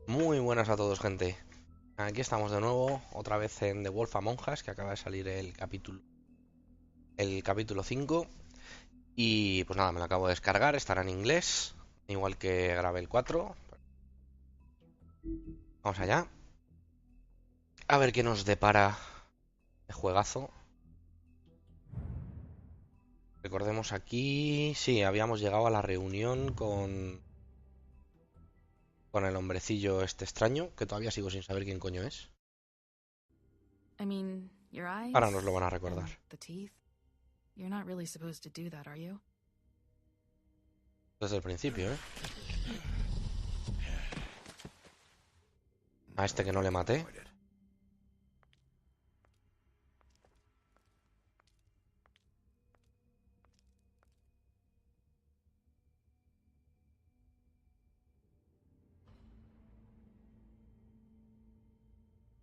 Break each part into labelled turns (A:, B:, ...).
A: Muy buenas a todos, gente. Aquí estamos de nuevo, otra vez en The Wolf Among Us, que acaba de salir el capítulo 5. Y pues nada, me lo acabo de descargar, estará en inglés, igual que grabé el 4. Vamos allá. A ver qué nos depara el juegazo. Recordemos aquí, sí, habíamos llegado a la reunión con el hombrecillo este extraño, que todavía sigo sin saber quién coño es.
B: I mean, your
A: Ahora nos lo
B: eyes
A: van a recordar.
B: and the teeth. You're not really supposed to do that, are you?
A: Desde el principio, ¿eh? A este que no le maté.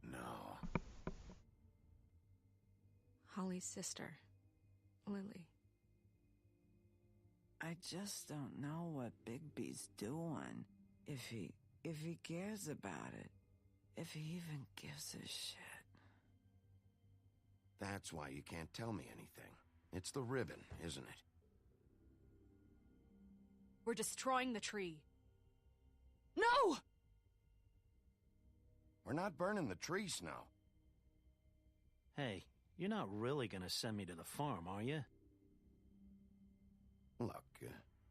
C: No.
B: Holly's sister, Lily.
D: I just don't know what Bigby's doing. If he cares about it. If he even gives a shit.
C: That's why you can't tell me anything. It's the ribbon, isn't it?
B: We're destroying the tree. No!
C: We're not burning the tree, Snow.
E: Hey, you're not really gonna send me to the farm, are you?
C: Look,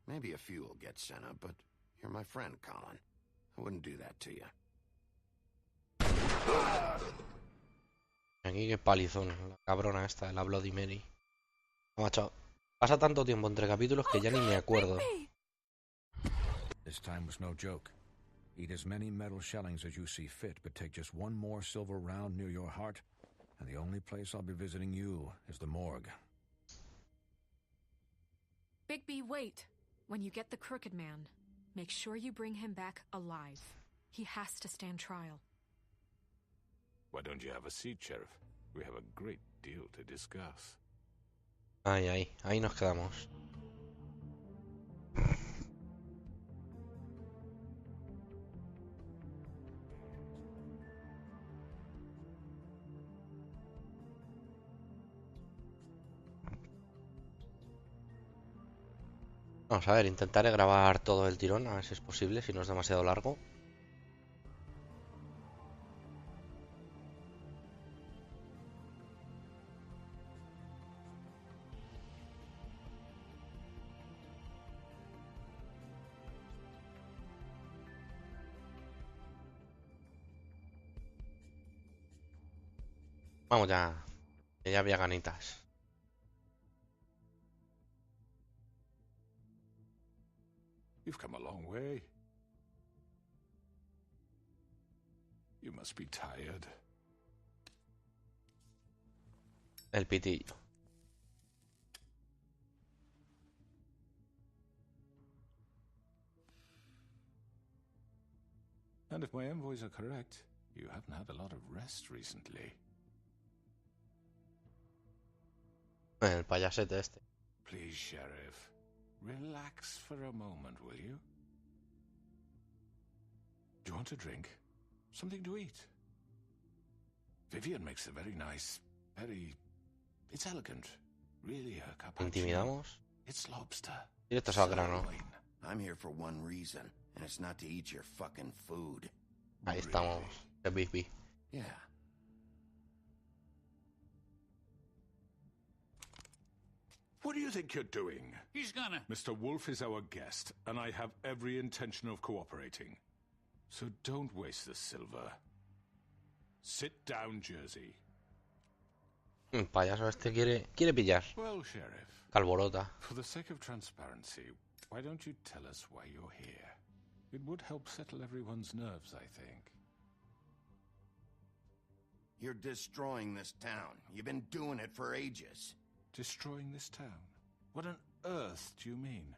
C: maybe a few will get sent up, but you're my friend, Colin. I wouldn't do that to you.
A: Aquí qué palizón, la cabrona esta de la Bloody Mary. Macho, pasa tanto tiempo entre capítulos que ya ni me acuerdo.
F: This time was no joke. Eat as many metal shellings as you see fit, but take just one more silver round near your heart, and the only place I'll be visiting you is the morgue.
B: Bigby, wait. When you get the Crooked Man, make sure you bring him back alive. He has to stand trial.
G: Why don't you have a seat, Sheriff? We have a great deal to discuss.
A: Ahí nos quedamos. Vamos a ver, intentaré grabar todo el tirón, a ver si es posible, si no es demasiado largo. Vamos ya, que ya había ganitas.
G: You've come a long way. You must be tired.
A: El pitillo.
G: And if my envoys are correct, you haven't had a lot of rest recently.
A: El payasete este.
G: Please, Sheriff, relax for a moment, will you? Do you want a drink? Something to eat? Vivian makes a very nice, it's elegant. Really, her cappuccino.
A: Intimidamos.
G: It's lobster.
A: Directos al grano.
C: Sirloin. I'm here for one reason, and it's not to eat your fucking food.
A: Ahí estamos. El Bigby.
C: Yeah.
G: What do you think you're doing?
H: He's gonna...
G: Mr. Wolf is our guest, and I have every intention of cooperating. So don't waste the silver. Sit down, Jersey.
A: El payaso este quiere pillar.
G: Well, Sheriff,
A: Alborota.
G: for the sake of transparency, why don't you tell us why you're here? It would help settle everyone's nerves, I think.
C: You're destroying this town. You've been doing it for ages.
G: Destroying this town? What on earth do you mean?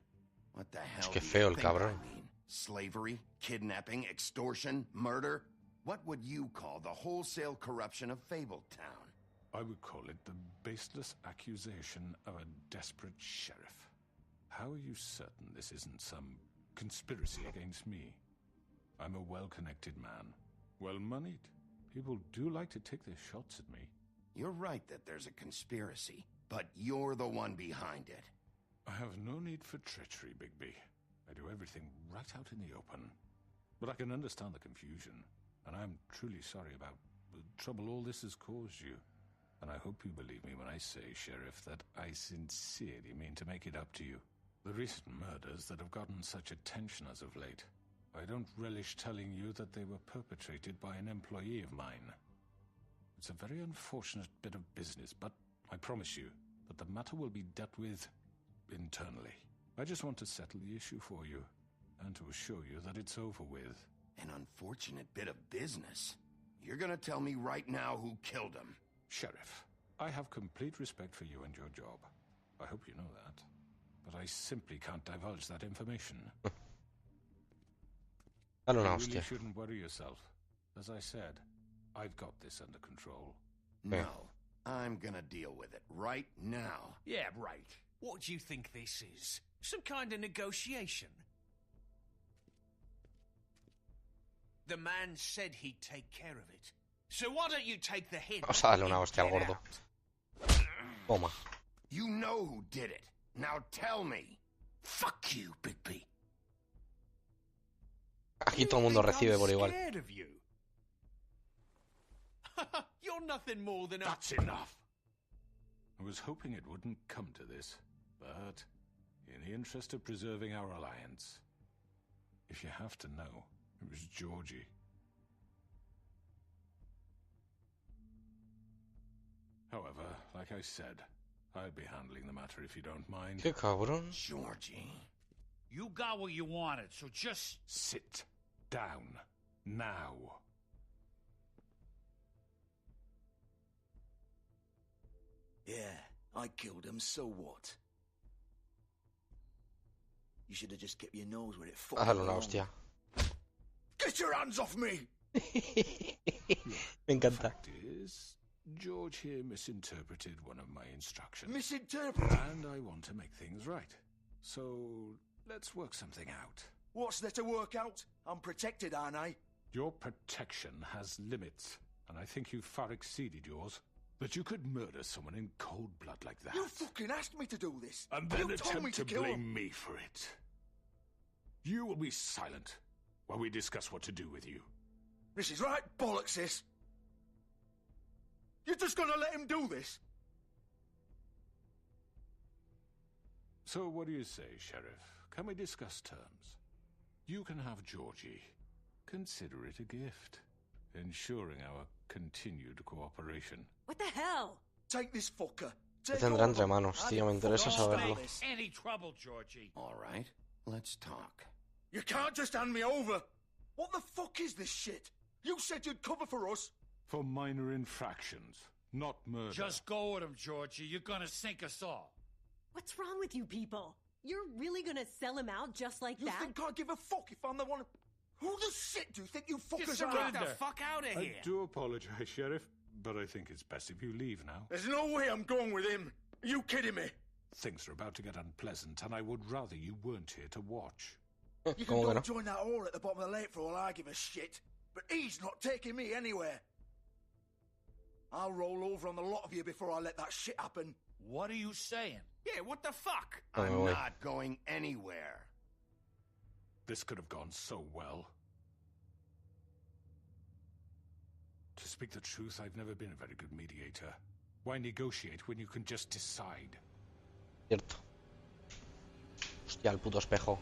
C: What the hell
A: que
C: do you
A: feo el
C: think I
A: cabrón.
C: mean? Slavery, kidnapping, extortion, murder? What would you call the wholesale corruption of Fabletown?
G: I would call it the baseless accusation of a desperate sheriff. How are you certain this isn't some conspiracy against me? I'm a well-connected man. Well-moneyed. People do like to take their shots at me.
C: You're right that there's a conspiracy, but you're the one behind it.
G: I have no need for treachery, Bigby. I do everything right out in the open. But I can understand the confusion, and I'm truly sorry about the trouble all this has caused you. And I hope you believe me when I say, Sheriff, that I sincerely mean to make it up to you. The recent murders that have gotten such attention as of late, I don't relish telling you that they were perpetrated by an employee of mine. It's a very unfortunate bit of business, but I promise you that the matter will be dealt with internally. I just want to settle the issue for you, and to assure you that it's over with.
C: An unfortunate bit of business? You're gonna tell me right now who killed him?
G: Sheriff, I have complete respect for you and your job. I hope you know that. But I simply can't divulge that information.
A: Dale una
G: You
A: hostia.
G: really shouldn't worry yourself. As I said, I've got this under control.
C: No. I'm gonna deal with it right now.
H: Yeah, right. What do you think this is? Some kind of negotiation? The man said he'd take care of it. So why don't you take the hint?
A: Vamos a darle una
H: and
A: hostia al
H: get
A: gordo.
H: out?
A: Toma.
C: You know who did it. Now tell me.
H: Fuck you, Bigby.
A: Aquí todo el mundo recibe por igual.
H: Scared of you. You're nothing more than a...
G: That's enough! I was hoping it wouldn't come to this, but in the interest of preserving our alliance, if you have to know, it was Georgie. However, like I said, I'll be handling the matter if you don't mind.
A: Qué cabrón.
C: Georgie.
H: You got what you wanted, so just...
G: Sit down. Now.
I: Yeah, I killed him, so what? You should have just kept your nose where it fucking
A: Dale una
I: belonged.
A: hostia.
I: Get your hands off me!
A: Me encanta.
G: Fact is, George here misinterpreted one of my instructions.
I: Misinterpret?
G: And I want to make things right. So, let's work something out.
I: What's there to work out? I'm protected, aren't I?
G: Your protection has limits, and I think you've far exceeded yours. That you could murder someone in cold blood like that.
I: You fucking asked me to do this!
G: And then
I: you told me
G: attempt
I: to
G: to
I: kill
G: blame
I: him!
G: me for it. You will be silent while we discuss what to do with you.
I: This is right bollocks, this! You're just gonna let him do this?
G: So what do you say, Sheriff? Can we discuss terms? You can have Georgie. Consider it a gift, ensuring our continued cooperation.
J: What the hell?
I: Take this fucker.
A: ¿Qué
I: Take
A: tendrá
I: all
A: entre
I: of him.
A: manos,
I: I
A: tío? Me
I: give a fuck
A: interesa
I: about
A: saberlo.
I: this.
H: Any trouble, Georgie?
C: All right, let's talk.
I: You can't just hand me over! What the fuck is this shit? You said you'd cover for us!
G: For minor infractions, not murder.
H: Just go with him, Georgie. You're gonna sink us all.
J: What's wrong with you people? You're really gonna sell him out just like
I: You
J: that?
I: think I give a fuck if I'm the one... Who the shit do you think you fuckers
H: Just
I: are?
H: get the fuck out of
G: I
H: here.
G: do apologize, Sheriff, but I think it's best if you leave now.
I: There's no way I'm going with him. Are you kidding me?
G: Things are about to get unpleasant, and I would rather you weren't here to watch.
I: You can
A: ¿Cómo
I: go
A: que no?
I: and join that whore at the bottom of the lake for all I give a shit. But he's not taking me anywhere. I'll roll over on the lot of you before I let that shit happen.
H: What are you saying? Yeah, what the fuck?
A: No me
C: I'm
A: voy.
C: not going anywhere.
G: This could have gone so well. To speak the truth, I've never been a very good mediator. Why negotiate when you can just decide?
A: Cierto. Hostia, el puto espejo.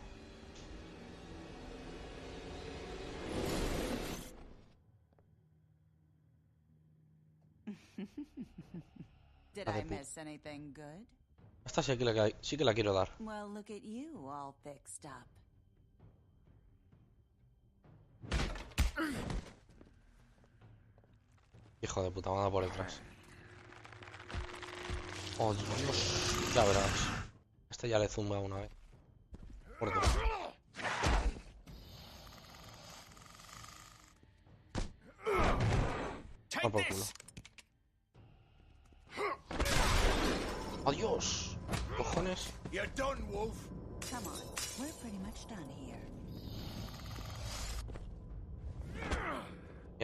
K: Did
A: Ah, de
K: I
A: puta.
K: miss anything good?
A: Esta sí que la quiero dar.
K: Well, look at you, all fixed up.
A: Hijo de puta, me ha dado por detrás. Oh, Dios. Ya verás. Este ya le zumba una vez. Muerto.
H: Take
A: Va por culo.
H: this.
A: ¡Adiós! Cojones.
I: You're done, Wolf.
K: Come on, we're pretty much done here.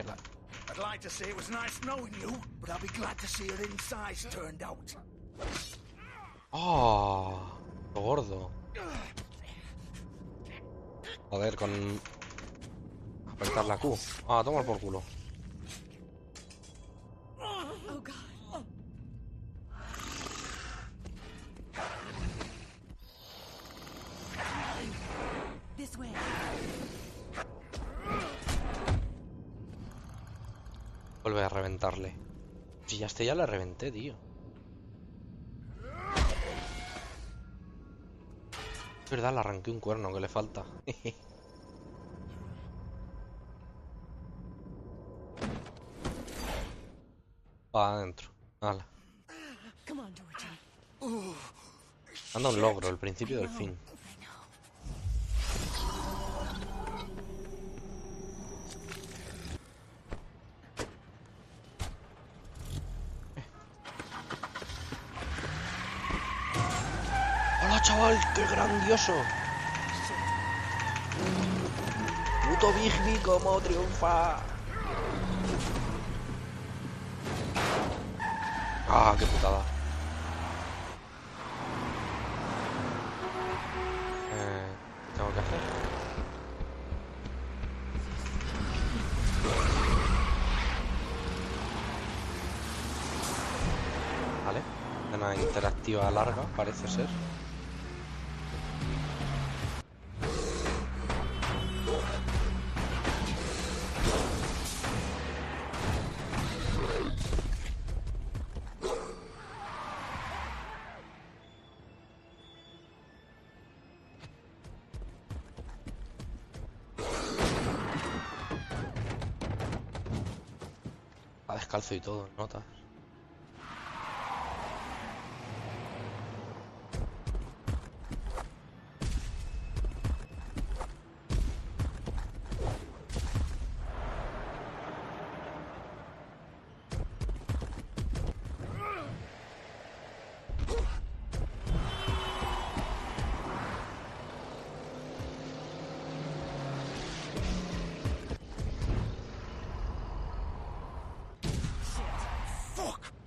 A: la...
I: I'd like to say it was nice knowing you, but I'll be glad to see your insides turned out.
A: ¡Oh! ¡Qué gordo! Joder, con... apretar la Q. Ah, toma por culo.
J: Oh God. This way.
A: Vuelve a reventarle. Si ya ya le reventé, tío. Es verdad, le arranqué un cuerno que le falta. Va adentro. Hala.
J: Come on, Georgie.
A: Anda un logro, el principio del fin. ¡Hola, chaval! ¡Qué grandioso! ¡Puto Bigby, cómo triunfa! ¡Ah, qué putada! ¿Qué tengo que hacer? Vale. Una interactiva larga, parece ser. Va descalzo y todo, notas.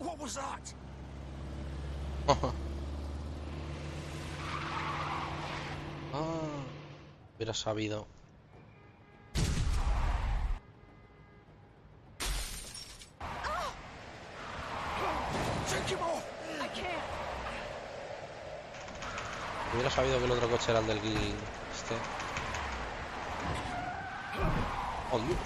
I: What was that?
A: Ah, hubiera sabido.
I: Take him off!
J: I can't.
A: Hubiera sabido que el otro coche era el del Gui. Este. Oh, Dios.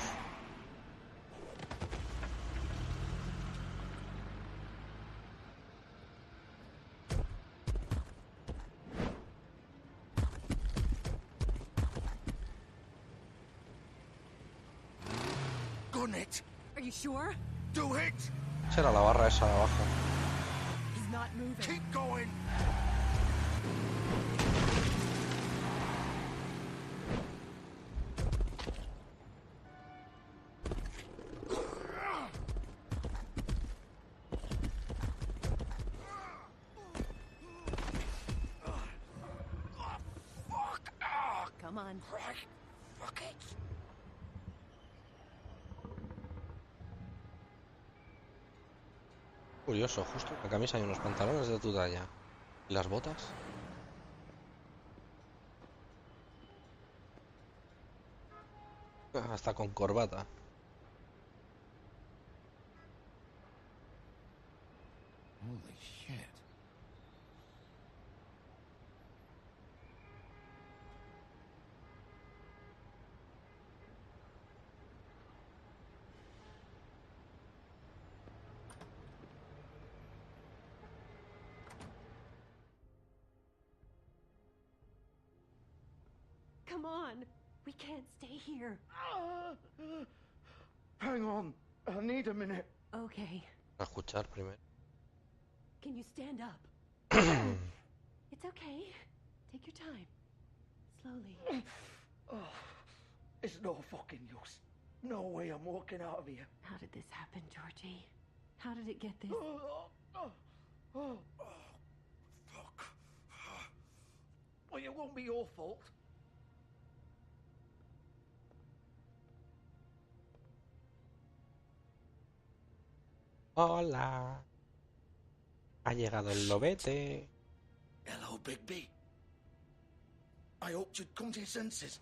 I: Gun it!
J: Are you sure?
I: Do it!
A: Será la barra esa de abajo.
J: He's not moving.
I: Keep going!
J: Come on.
I: Fuck it!
A: Curioso, justo en la camisa hay unos pantalones de tu talla. ¿Y las botas? Hasta con corbata.
F: Holy shit.
J: Come on. We can't stay here.
I: Hang on. I need a minute.
J: Okay.
A: A escuchar primero.
J: Can you stand up? It's okay. Take your time. Slowly.
I: It's no fucking use. No way I'm walking out of here.
J: How did this happen, Georgie? How did it get this?
I: Fuck. Well, it won't be your fault.
A: Hola. Ha llegado el lobete.
I: Hello, Bigby. I hoped you'd come to your senses.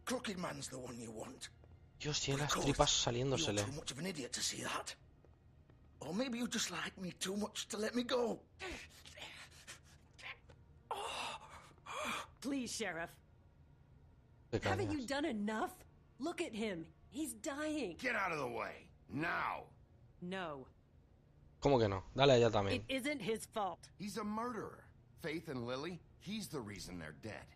I: Crooked Man's the one you want.
A: Dios, tiene
I: But
A: las
I: of course,
A: tripas
I: you're
A: saliéndosele.
I: too much of an idiot to see that. Or maybe you just like me too much to let me go.
J: Please, Sheriff.
A: Qué
J: Haven't
A: cañas.
J: you done enough? Look at him. He's dying.
C: Get out of the way. Now.
J: No.
A: ¿Cómo que no? Dale allá
J: It
A: también.
J: isn't his fault.
C: He's a murderer. Faith and Lily, he's the reason they're dead.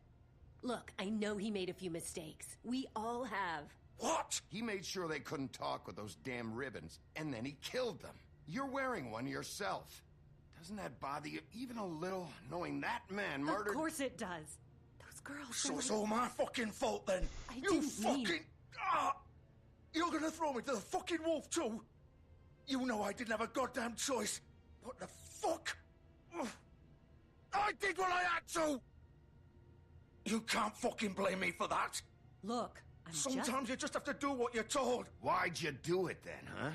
J: Look, I know he made a few mistakes. We all have.
I: What?
C: He made sure they couldn't talk with those damn ribbons, and then he killed them. You're wearing one yourself. Doesn't that bother you even a little, knowing that man murdered...
J: Of course it does. Those girls...
I: So it's all my fucking fault then.
J: I
I: You
J: didn't
I: fucking...
J: mean-
I: You're gonna throw me to the fucking wolf too? You know I didn't have a goddamn choice. What the fuck? I did what I had to! You can't fucking blame me for that.
J: Look, I'm
I: Sometimes you just have to do what you're told.
C: Why'd you do it then, huh?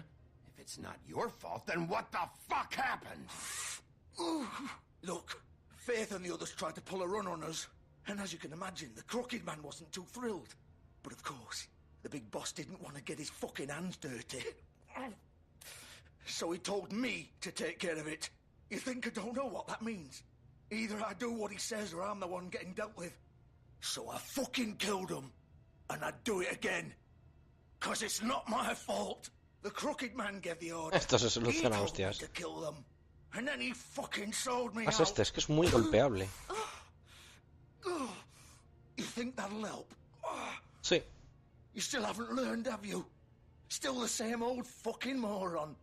C: If it's not your fault, then what the fuck happened?
I: Look, Faith and the others tried to pull a run on us. And as you can imagine, the Crooked Man wasn't too thrilled. But of course, the big boss didn't want to get his fucking hands dirty. So he told me to take care of it. You think I don't know what that means? Either I do what he says or I'm the one getting dealt with. So I fucking killed him. And I'd do it again. 'Cause it's not my fault. The Crooked Man gave the order.
A: Esto se
I: He
A: soluciona,
I: told me
A: hostias.
I: to kill them. And then he fucking sold me
A: Haz
I: out.
A: este, es que es muy golpeable.
I: You think that'll help?
A: Sí.
I: You still haven't learned, have you? Still the same old fucking moron.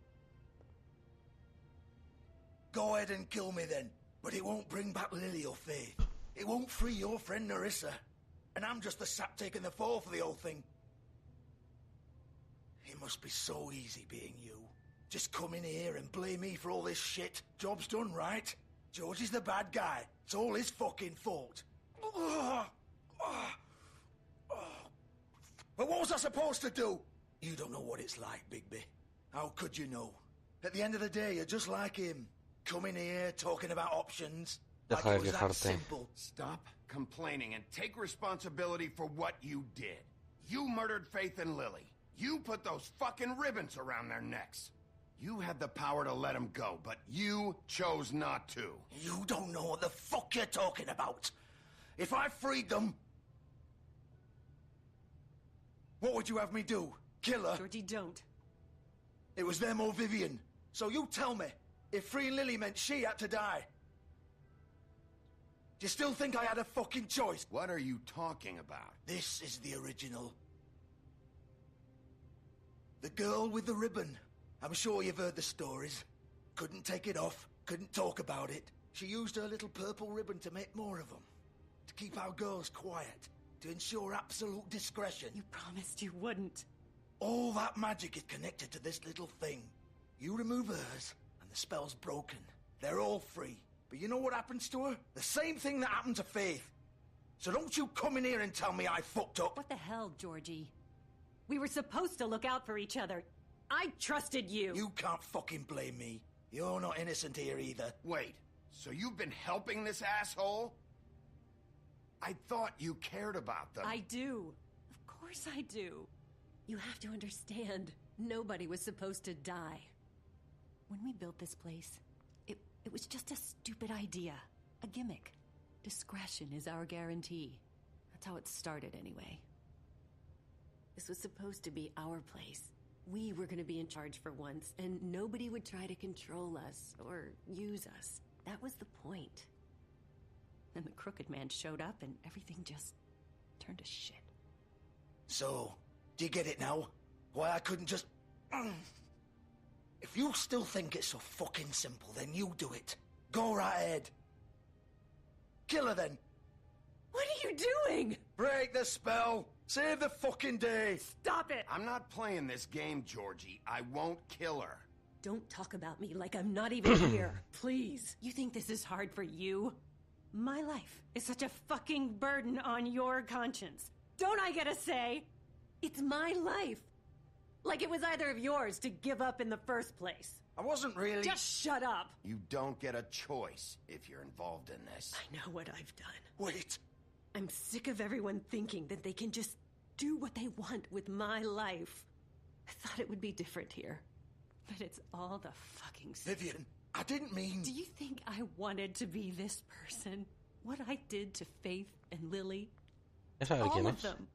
I: Go ahead and kill me then, but it won't bring back Lily or Faith. It won't free your friend Narissa. And I'm just the sap taking the fall for the whole thing. It must be so easy being you. Just come in here and blame me for all this shit. Job's done, right? George is the bad guy. It's all his fucking fault. But what was I supposed to do? You don't know what it's like, Bigby. How could you know? At the end of the day, you're just like him. Coming here, talking about options. Like
A: Deja
I: it
A: de
I: was that
A: quejarte.
I: simple.
C: Stop complaining and take responsibility for what you did. You murdered Faith and Lily. You put those fucking ribbons around their necks. You had the power to let them go, but you chose not to.
I: You don't know what the fuck you're talking about. If I freed them... What would you have me do? Kill her?
J: Georgie, don't.
I: It was them or Vivian. So you tell me, if freeing Lily meant she had to die. Do you still think I had a fucking choice?
C: What are you talking about?
I: This is the original. The girl with the ribbon. I'm sure you've heard the stories. Couldn't take it off, couldn't talk about it. She used her little purple ribbon to make more of them. To keep our girls quiet. To ensure absolute discretion.
J: You promised you wouldn't.
I: All that magic is connected to this little thing. You remove hers, and the spell's broken. They're all free. But you know what happens to her? The same thing that happened to Faith. So don't you come in here and tell me I fucked up.
J: What the hell, Georgie? We were supposed to look out for each other. I trusted you.
I: You can't fucking blame me. You're not innocent here either.
C: Wait, so you've been helping this asshole? I thought you cared about them.
J: I do. Of course I do. You have to understand, nobody was supposed to die. When we built this place, it was just a stupid idea. A gimmick. Discretion is our guarantee. That's how it started anyway. This was supposed to be our place. We were going to be in charge for once, and nobody would try to control us or use us. That was the point. Then the Crooked Man showed up, and everything just turned to shit.
I: So, do you get it now? Why I couldn't just... If you still think it's so fucking simple, then you do it. Go right ahead. Kill her then.
J: What are you doing?
I: Break the spell. Save the fucking day.
J: Stop it!
C: I'm not playing this game, Georgie. I won't kill her.
J: Don't talk about me like I'm not even here. Please. You think this is hard for you? My life is such a fucking burden on your conscience. Don't I get a say? It's my life. Like it was either of yours to give up in the first place.
I: I wasn't really...
J: Just shut up!
C: You don't get a choice if you're involved in this.
J: I know what I've done.
I: Wait.
J: I'm sick of everyone thinking that they can just do what they want with my life. I thought it would be different here. But it's all the fucking same.
I: Vivian, I didn't mean...
J: Do you think I wanted to be this person? What I did to Faith and Lily? All of them.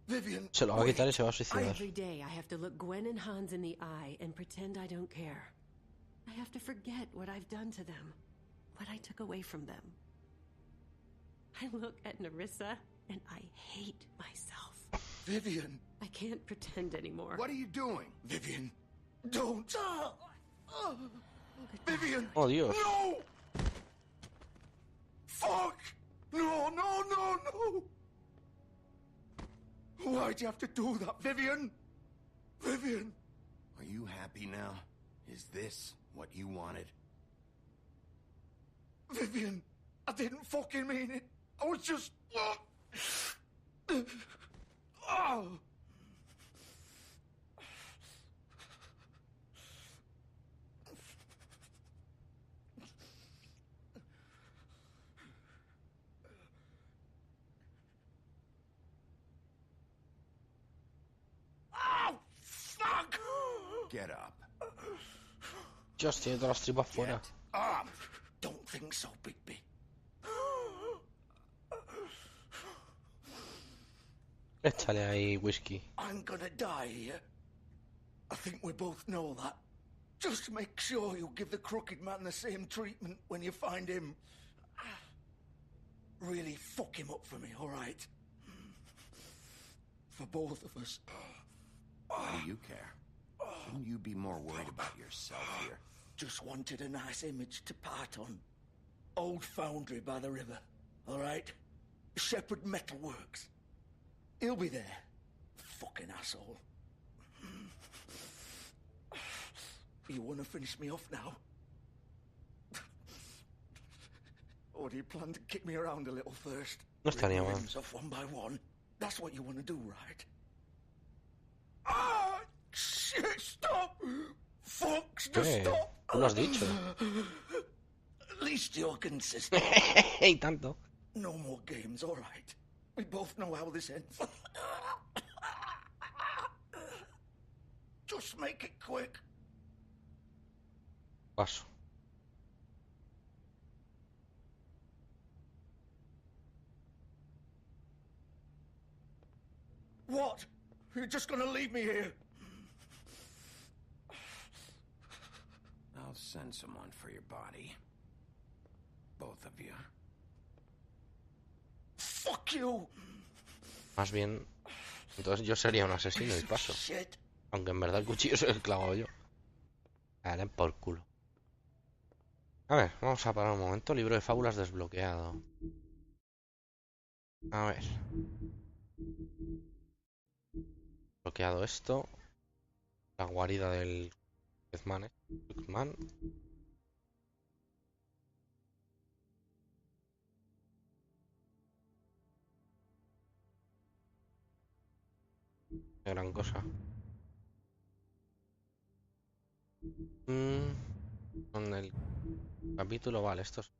I: Vivian,
A: se lo va a quitar y se va a suicidar.
J: Every day I have to look Gwen and Hans in the eye and pretend I don't care. I have to forget what I've done to them, what I took away from them. I look at Nerissa and I hate myself.
I: Vivian.
J: I can't pretend anymore.
C: What are you doing?
I: Vivian, don't. Vivian.
A: Oh, Dios.
I: No. Fuck. No, no, no, no. Why'd you have to do that, Vivian? Vivian.
C: Are you happy now? Is this what you wanted?
I: Vivian, I didn't fucking mean it. I was just... Oh. Fuck!
C: Get up.
A: Dios, tiene todas las tripas fuera.
I: Get up! Don't think so, Bigby.
A: Échale ahí whisky.
I: I'm gonna die here. I think we both know that. Just make sure you give the crooked man the same treatment when you find him. Really fuck him up for me, all right? For both of us.
C: Why do you care? Shouldn't you be more worried about yourself here?
I: Just wanted a nice image to part on. Old foundry by the river, all right? Shepherd Metalworks. He'll be there. Fucking asshole. You want to finish me off now? Or do you plan to kick me around a little first?
A: No estaría mal.
I: Rip off one by one. That's what you want to do, right? Ah! Shit, stop! Fuck, just stop!
A: Tú lo has dicho.
I: At least you're consistent.
A: Y tanto.
I: No more games, all right? We both know how this ends. Just make it quick.
A: Paso.
I: What? You're just gonna leave me here?
C: I'll send someone for your body. Both of you.
I: Fuck you.
A: Más bien, entonces yo sería un asesino y paso.
I: Shit.
A: Aunque en verdad el cuchillo se lo he clavado yo. Dale por culo. A ver, vamos a parar un momento. Libro de fábulas desbloqueado. A ver. Bloqueado esto. La guarida del pezman. Qué gran cosa. Con el capítulo, vale, estos.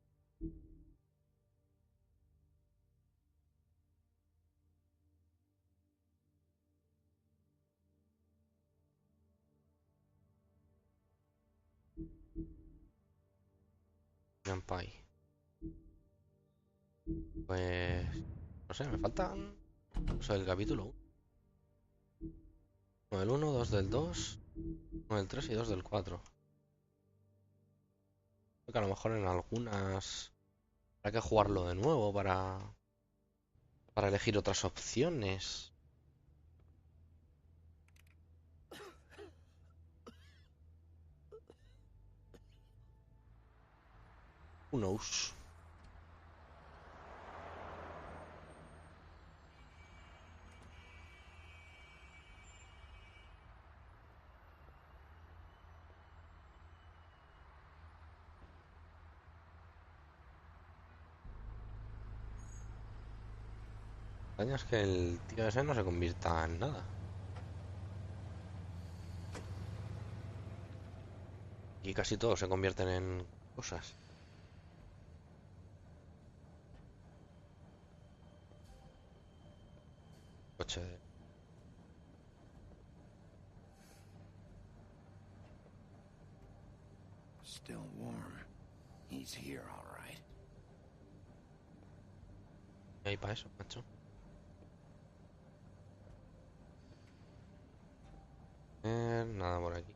A: Pie. Pues no sé, me faltan, o sea, el capítulo 1 del 1, 2 del 2, 1 del 3 y 2 del 4. Creo que a lo mejor en algunas hay que jugarlo de nuevo para elegir otras opciones. Who knows? La extraña es que el tío ese no se convierta en nada. Y casi todos se convierten en cosas. Coche de...
C: Still warm. He's here, all right.
A: ¿Qué hay para eso, macho? Nada por aquí.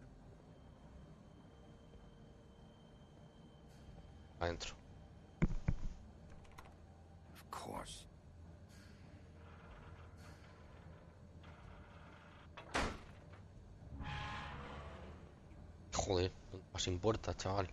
A: Adentro.
C: Of course.
A: Joder, sin puerta, chaval.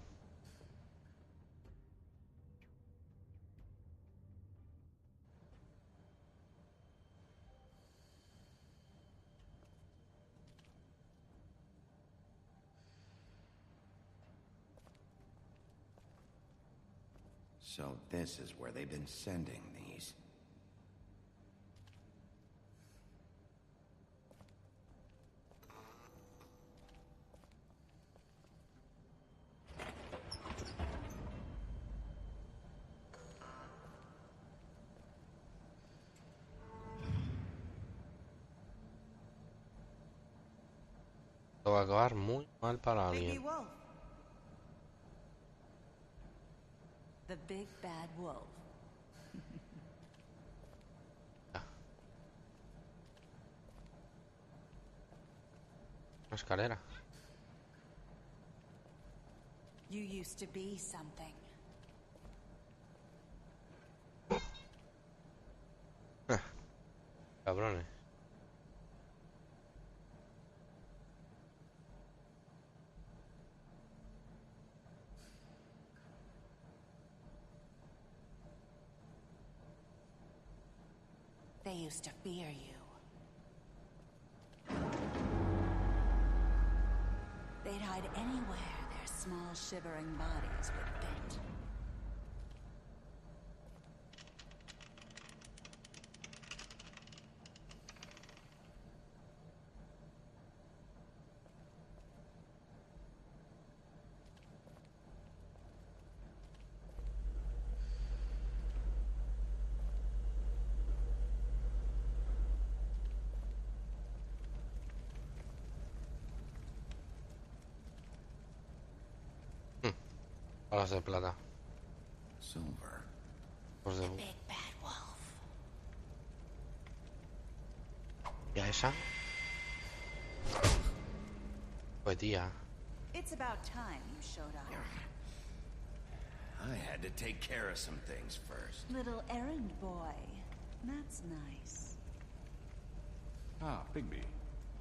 C: So this is where they've been sending these.
A: Esto va a acabar muy mal para
K: Biggie
A: alguien.
K: Wolf. The big bad wolf.
A: Una escalera.
K: You used to be something.
A: Cabrones.
K: They used to fear you. They'd hide anywhere their small shivering bodies would fit.
A: Balas de plata.
C: Silver.
A: Pues de...
K: Big bad wolf.
A: ¿Ya esa? Pues tía.
K: It's about time you showed up.
C: I had to take care of some things first.
K: Little errand boy. That's nice.
G: Ah, Bigby.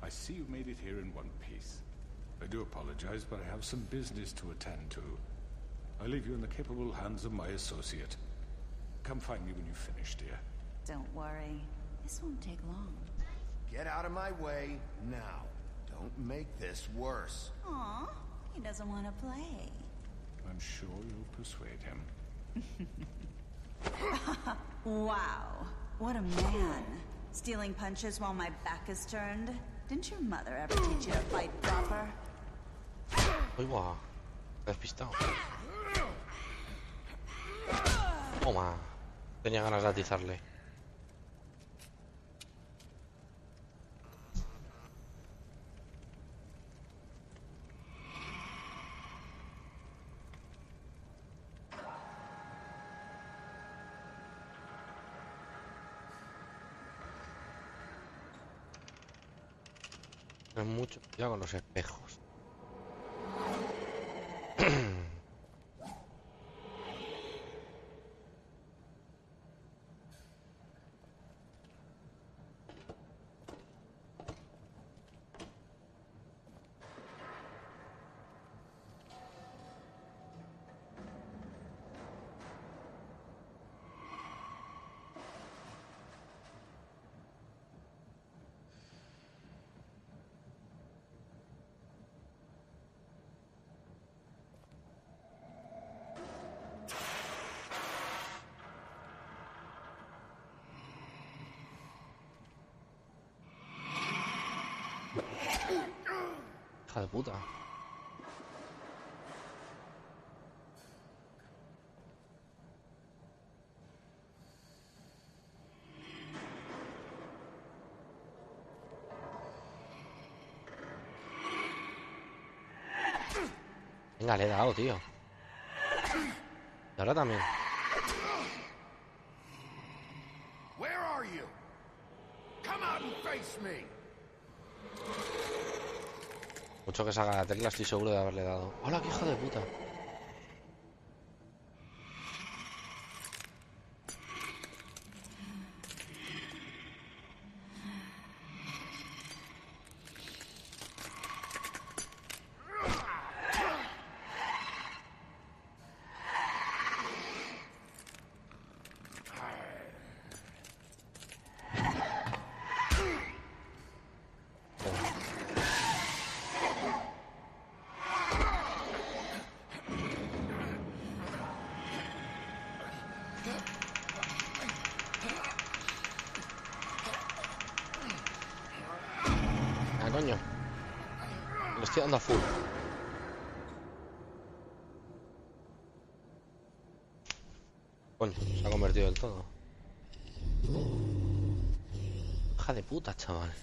G: I see you made it here in one piece. I do apologize, but I have some business to attend to. I leave you in the capable hands of my associate. Come find me when you've finished, dear.
K: Don't worry. This won't take long.
C: Get out of my way now. Don't make this worse.
K: Aw, he doesn't want to play.
G: I'm sure you'll persuade him.
K: Wow. What a man. Stealing punches while my back is turned? Didn't your mother ever teach you to fight proper?
A: Uy, guau. Despistado. Toma. Tenía ganas de atizarle. Ten mucho cuidado con los espejos. Hija de puta. Venga, le he dado, tío. Y ahora también.
C: Where are you? Come out and face me.
A: Mucho que salga la tecla, estoy seguro de haberle dado. ¡Hola, qué hijo de puta! Ah, coño. Le estoy dando a full. Coño, se ha convertido del todo. Hija de puta, chaval.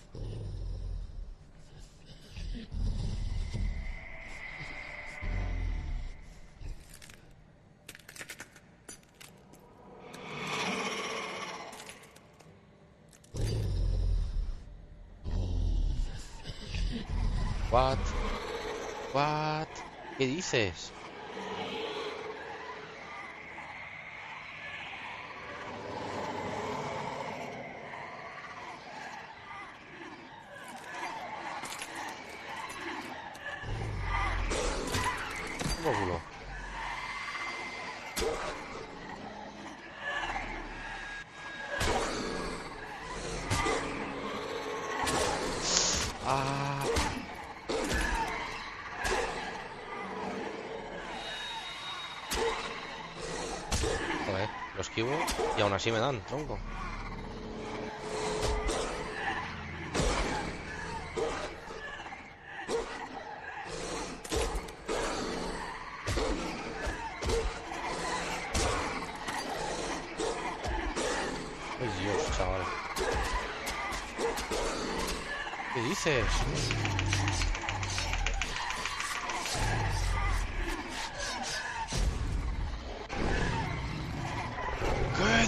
A: What? What? ¿Qué dices? Rómulo. Ah. Joder, lo esquivo y aún así me dan, tronco. Ay, Dios, chaval. ¿Qué dices?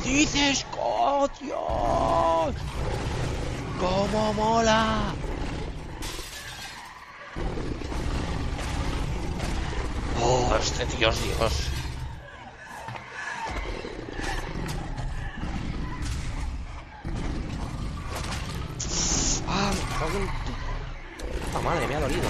A: ¿Qué dices, coño? ¡Cómo mola! Oh, este tío es Dios. Ah, me cago en tu puta madre, me ha dolido.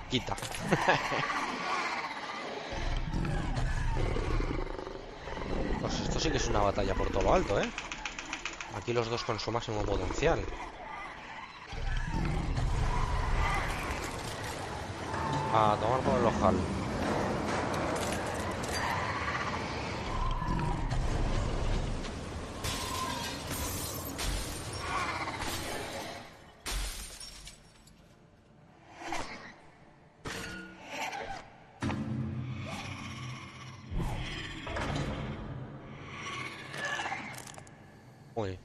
A: Quita. Pues esto sí que es una batalla por todo lo alto, ¿eh? Aquí los dos con su máximo potencial. A tomar por el ojal. Uy,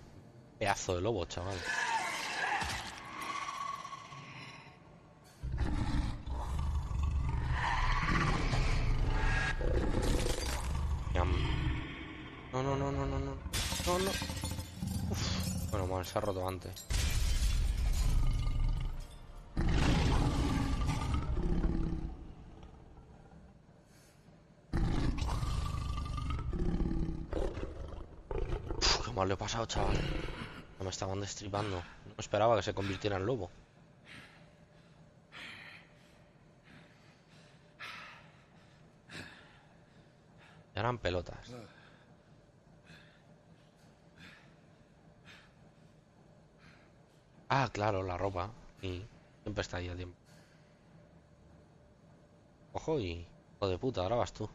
A: pedazo de lobo, chaval. Ñam. No, no, no, no, no, no. No, no. Uf. Bueno, mal, se ha roto antes. Uf, qué mal lo he pasado, chaval. No me estaban destripando. No esperaba que se convirtiera en lobo. Eran pelotas. Ah, claro, la ropa. Y siempre está ahí a tiempo. Ojo y... Hijo de puta, ahora vas tú.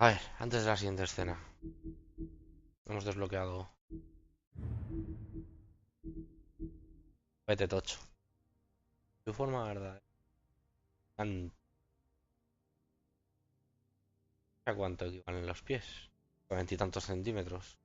A: A ver, antes de la siguiente escena. Hemos desbloqueado... Vete tocho. Tu forma, ¿verdad? ¿A cuánto equivalen los pies? 40 y tantos centímetros.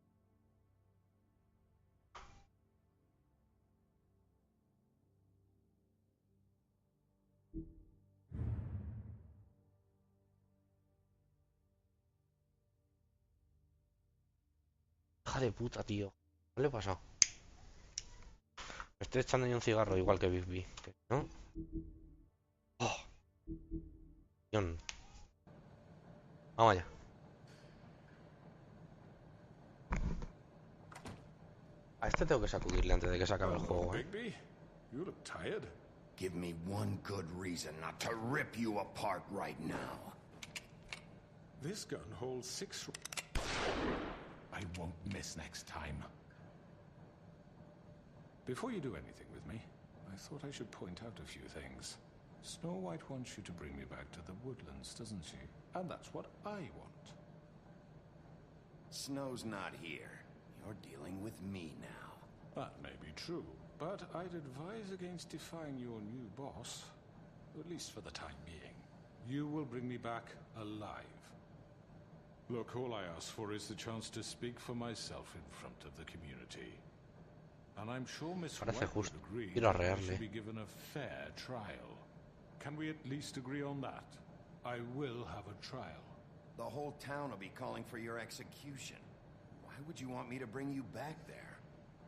A: Hija de puta, tío. ¿Qué le ha pasado? Me estoy echando yo un cigarro igual que Big, ¿no? Oh, Dios. Vamos allá. A este tengo que sacudirle antes de que se acabe el juego, ¿eh?
G: Bigby, you look tired.
C: Give me one good reason not to rip you apart right now.
G: This gun holds 6... I won't miss next time. Before you do anything with me, I thought I should point out a few things. Snow White wants you to bring me back to the woodlands, doesn't she? And that's what I want.
C: Snow's not here. You're dealing with me now.
G: That may be true, but I'd advise against defying your new boss, at least for the time being. You will bring me back alive. Look, all I ask for is the chance to speak for myself in front of the community. And I'm sure Miss White would agree that I should be given a fair trial. Can we at least agree on that? I will have a trial.
C: The whole town will be calling for your execution. Why would you want me to bring you back there?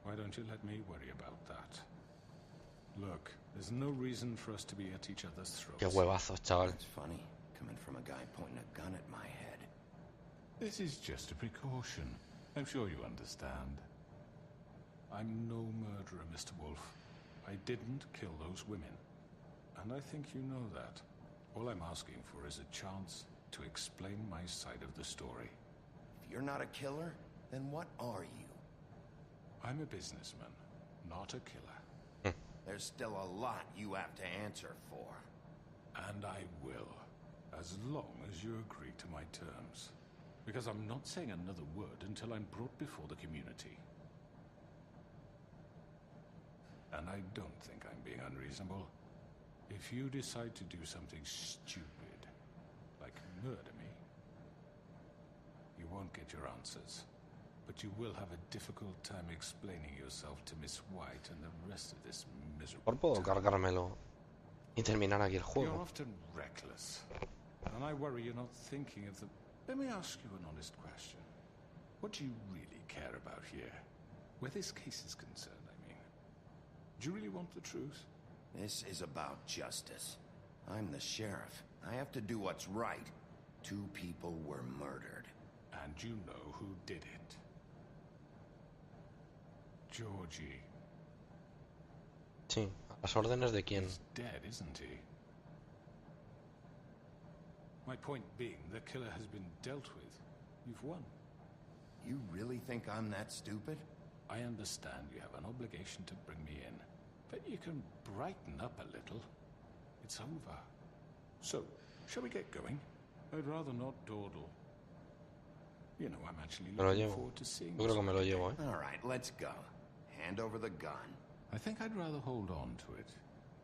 G: Why don't you let me worry about that? Look, there's no reason for us to be at each other's throats.
A: Qué huevazos, chaval.
C: It's funny, coming from a guy pointing a gun at my head.
G: This is just a precaution. I'm sure you understand. I'm no murderer, Mr. Wolf. I didn't kill those women. And I think you know that. All I'm asking for is a chance to explain my side of the story.
C: If you're not a killer, then what are you?
G: I'm a businessman, not a killer.
C: There's still a lot you have to answer for.
G: And I will, as long as you agree to my terms. Because I'm not saying another word until I'm brought before the community. And I don't think I'm being unreasonable. If you decide to do something stupid, like murder me, you won't get your answers. But you will have a difficult time explaining yourself to Miss White and the rest of this miserable
A: puedo cargármelo y terminar aquí el juego.
G: You're often reckless. And I worry you're not thinking of the... Let me ask you an honest question. What do you really care about here? Where this case is concerned, I mean. Do you really want the truth?
C: This is about justice. I'm the sheriff. I have to do what's right. 2 people were murdered.
G: And you know who did it. Georgie.
A: Sí, a las órdenes de quién.
G: He's dead, isn't he? My point being, the killer has been dealt with. You've won.
C: You really think I'm that stupid?
G: I understand you have an obligation to bring me in, but you can brighten up a little. It's over. So, shall we get going? I'd rather not dawdle. You know, I'm actually looking forward to seeing
A: Yo creo que me lo llevo,
C: All right, let's go. Hand over the gun.
G: I think I'd rather hold on to it,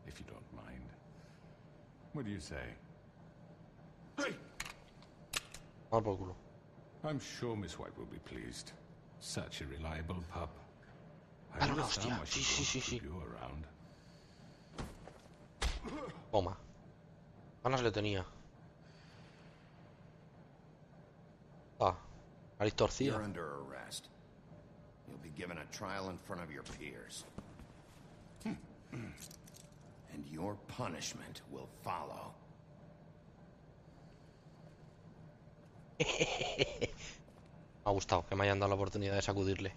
G: if you don't mind. What do you say?
C: Hey!
A: Al por culo.
G: I'm sure Miss White will be pleased. Such a reliable pup. I
A: Claro,
G: understand
A: hostia.
G: why
A: Sí,
G: she
A: sí,
G: wants
A: sí,
G: to
A: sí.
G: keep you around.
A: Toma. Ganas le tenía. Ah, nariz torcida.
C: You're under arrest. You'll be given a trial in front of your peers. And your punishment will follow.
A: Me ha gustado que me hayan dado la oportunidad de sacudirle.